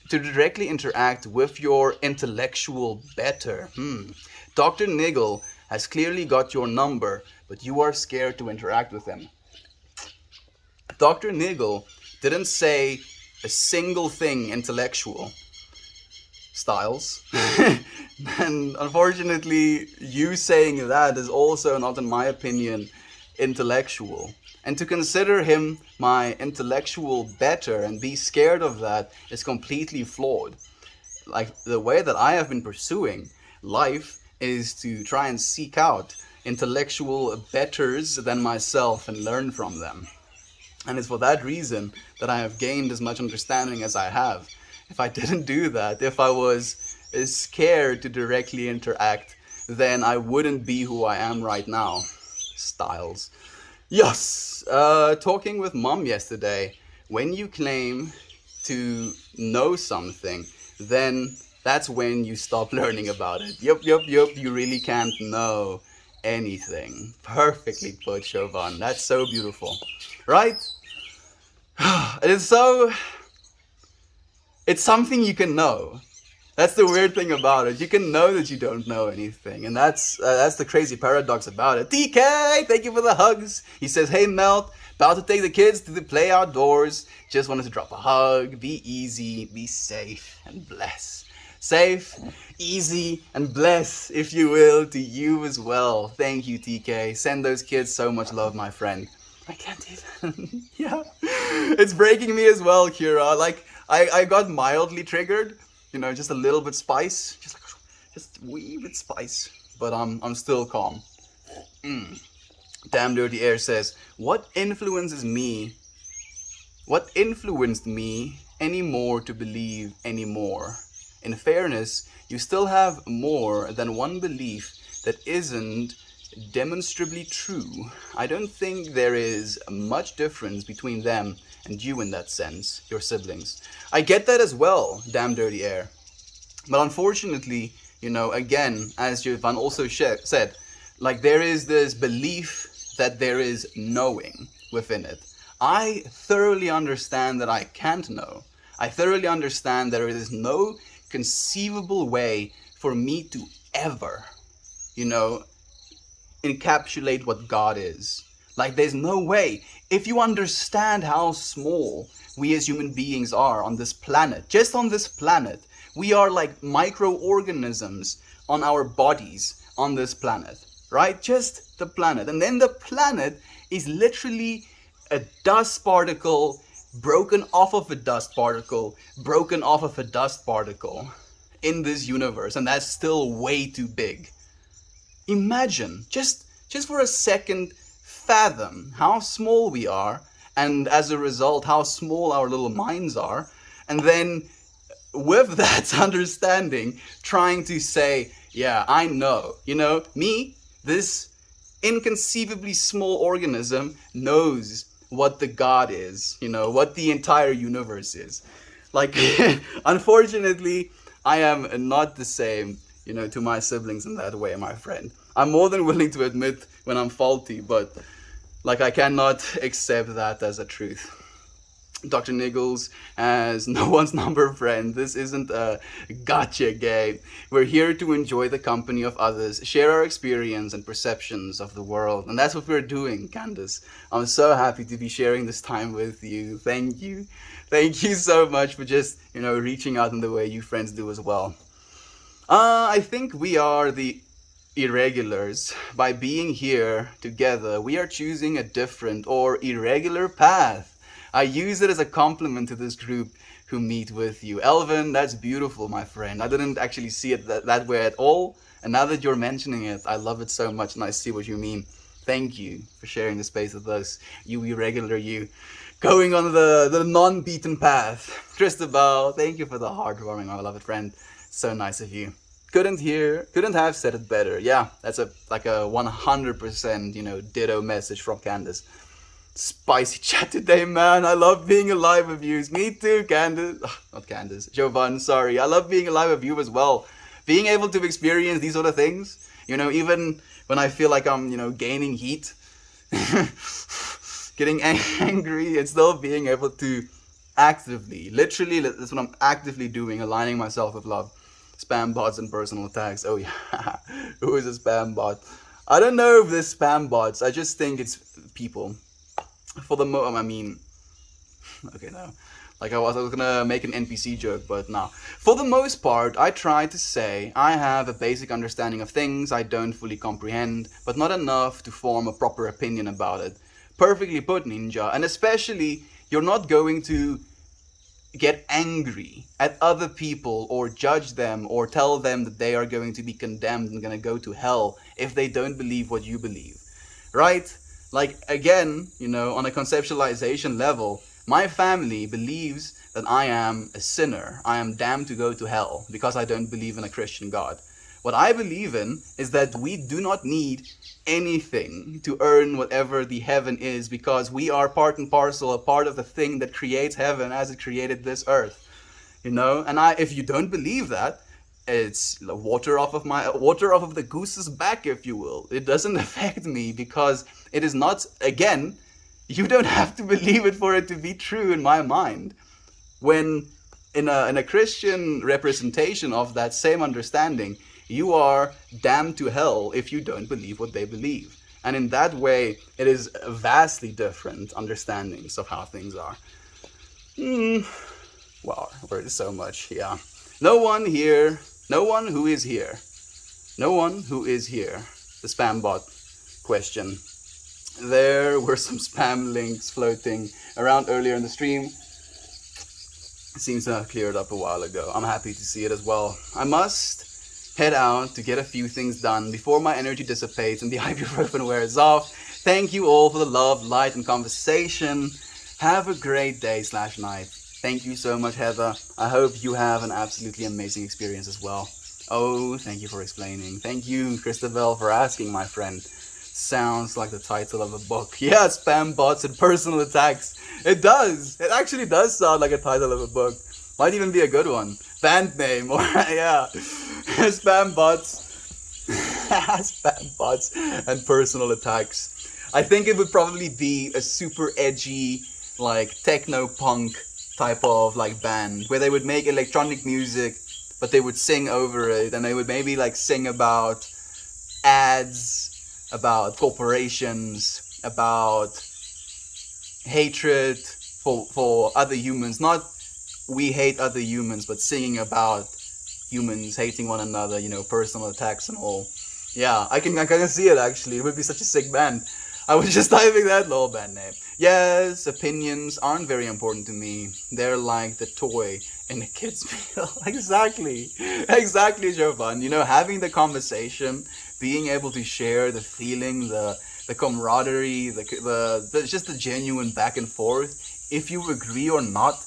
directly interact with your intellectual better. Dr. Niggle has clearly got your number, but you are scared to interact with him. Dr. Niggle didn't say a single thing intellectual, Styles. And unfortunately, you saying that is also not, in my opinion, intellectual. And to consider him my intellectual better and be scared of that is completely flawed. The way that I have been pursuing life is to try and seek out intellectual betters than myself and learn from them. And it's for that reason that I have gained as much understanding as I have. If I didn't do that, if I was scared to directly interact, then I wouldn't be who I am right now. Styles. Yes, talking with mom yesterday. When you claim to know something, then that's when you stop learning about it. Yup, yup, yup, you really can't know anything. Perfectly put, Chauvin. That's so beautiful. Right? It's so... It's something you can know. That's the weird thing about it. You can know that you don't know anything, and that's the crazy paradox about it. DK, thank you for the hugs. He says, "Hey Melt, about to take the kids to the play outdoors. Just wanted to drop a hug. Be easy, be safe, and bless. Safe, easy, and bless, if you will, to you as well. Thank you, TK. Send those kids so much love, my friend." I can't even. Yeah, it's breaking me as well, Kira. Like I got mildly triggered. Just a little bit spice, just a wee bit spice, but I'm still calm. Damn Dirty Air says, What influenced me anymore to believe anymore? In fairness, you still have more than one belief that isn't demonstrably true. I don't think there is much difference between them and you in that sense, your siblings. I get that as well, Damn Dirty Air. But unfortunately, again, as Jovan also said, like there is this belief that there is knowing within it. I thoroughly understand that I can't know. I thoroughly understand there is no conceivable way for me to ever, encapsulate what God is. Like there's no way. If you understand how small we as human beings are on this planet, just on this planet, we are like microorganisms on our bodies on this planet, right? Just the planet. And then the planet is literally a dust particle broken off of a dust particle, broken off of a dust particle in this universe. And that's still way too big. Imagine, just for a second, fathom how small we are, and as a result, how small our little minds are, and then with that understanding, trying to say, yeah, I know, me, this inconceivably small organism knows what the God is, what the entire universe is. Like, unfortunately, I am not the same, to my siblings in that way, my friend. I'm more than willing to admit when I'm faulty, but like I cannot accept that as a truth. Dr. Niggles has no one's number, friend. This isn't a gotcha game. We're here to enjoy the company of others, share our experience and perceptions of the world. And that's what we're doing, Candace. I'm so happy to be sharing this time with you. Thank you. Thank you so much for just, reaching out in the way you friends do as well. I think we are the irregulars. By being here together, we are choosing a different or irregular path. I use it as a compliment to this group who meet with you. Elvin, that's beautiful, my friend. I didn't actually see it that way at all. And now that you're mentioning it, I love it so much and I see what you mean. Thank you for sharing the space with us. You irregular, you. Going on the non-beaten path. Christabel, thank you for the heartwarming, my beloved friend. So nice of you. Couldn't have said it better. Yeah, that's like a 100%, ditto message from Candace. Spicy chat today, man. I love being alive with you. Me too, Candace. Not Candace. Jovan, sorry. I love being alive with you as well. Being able to experience these sort of things, even when I feel like I'm, gaining heat, getting angry, and still being able to actively, literally, that's what I'm actively doing, aligning myself with love. Spam bots and personal attacks. Oh yeah. Who is a spam bot? I don't know if there's spam bots. I just think it's people. For the okay, no. Like I was gonna make an NPC joke, but no. For the most part, I try to say I have a basic understanding of things I don't fully comprehend, but not enough to form a proper opinion about it. Perfectly put, Ninja. And especially, you're not going to get angry at other people or judge them or tell them that they are going to be condemned and going to go to hell if they don't believe what you believe. Right? Like, again, on a conceptualization level, my family believes that I am a sinner. I am damned to go to hell because I don't believe in a Christian God. What I believe in is that we do not need anything to earn whatever the heaven is, because we are part and parcel, a part of the thing that creates heaven as it created this earth. And if you don't believe that, it's water off of the goose's back, if you will. It doesn't affect me, because it is not, again, you don't have to believe it for it to be true in my mind. When in a Christian representation of that same understanding, you are damned to hell if you don't believe what they believe. And in that way, it is vastly different understandings of how things are. Wow, there's so much, yeah. No one who is here. No one who is here. The spam bot question. There were some spam links floating around earlier in the stream. It seems to have cleared up a while ago. I'm happy to see it as well. I must head out to get a few things done before my energy dissipates and the ibuprofen wears off. Thank you all for the love, light, and conversation. Have a great day/night. Thank you so much, Heather. I hope you have an absolutely amazing experience as well. Oh, thank you for explaining. Thank you, Christabel, for asking, my friend. Sounds like the title of a book. Yeah, spam bots and personal attacks. It does. It actually does sound like a title of a book. Might even be a good one. Band name, or yeah. Spam bots. Spam bots and personal attacks. I think it would probably be a super edgy, like techno-punk type of like band where they would make electronic music, but they would sing over it, and they would maybe like sing about ads, about corporations, about hatred for other humans. Not we hate other humans, but singing about humans hating one another, personal attacks and all. Yeah, I can kind of see it actually. It would be such a sick band. I was just typing that little band name. Yes, opinions aren't very important to me. They're like the toy in a kid's meal. Exactly, Jovan. Having the conversation, being able to share the feeling, the camaraderie, the just the genuine back and forth. If you agree or not,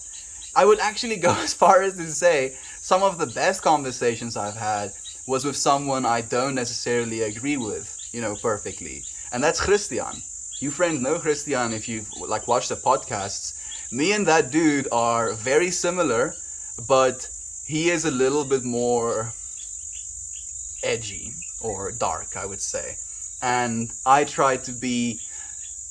I would actually go as far as to say some of the best conversations I've had was with someone I don't necessarily agree with, perfectly. And that's Christian. You friends know Christian if you've watched the podcasts. Me and that dude are very similar, but he is a little bit more edgy or dark, I would say. And I try to be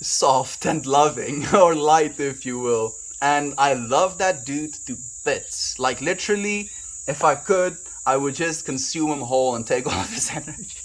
soft and loving, or light, if you will. And I love that dude to bits. Literally, if I could, I would just consume him whole and take all of his energy.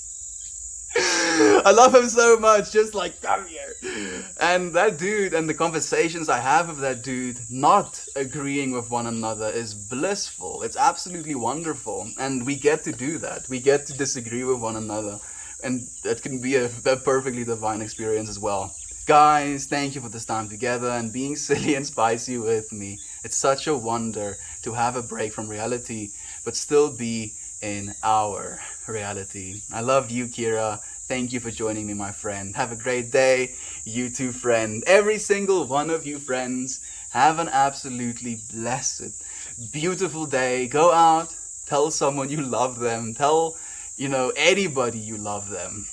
I love him so much, just come here. And that dude, and the conversations I have with that dude, not agreeing with one another, is blissful. It's absolutely wonderful. And we get to do that. We get to disagree with one another. And that can be a perfectly divine experience as well. Guys, thank you for this time together and being silly and spicy with me. It's such a wonder to have a break from reality, but still be in our reality. I love you, Kira. Thank you for joining me, my friend. Have a great day. You too, friend. Every single one of you, friends, have an absolutely blessed, beautiful day. Go out, tell someone you love them. Tell, anybody you love them.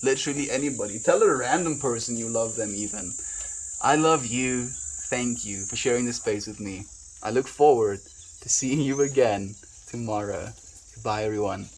Literally anybody. Tell a random person you love them even. I love you. Thank you for sharing this space with me. I look forward to seeing you again tomorrow. Goodbye, everyone.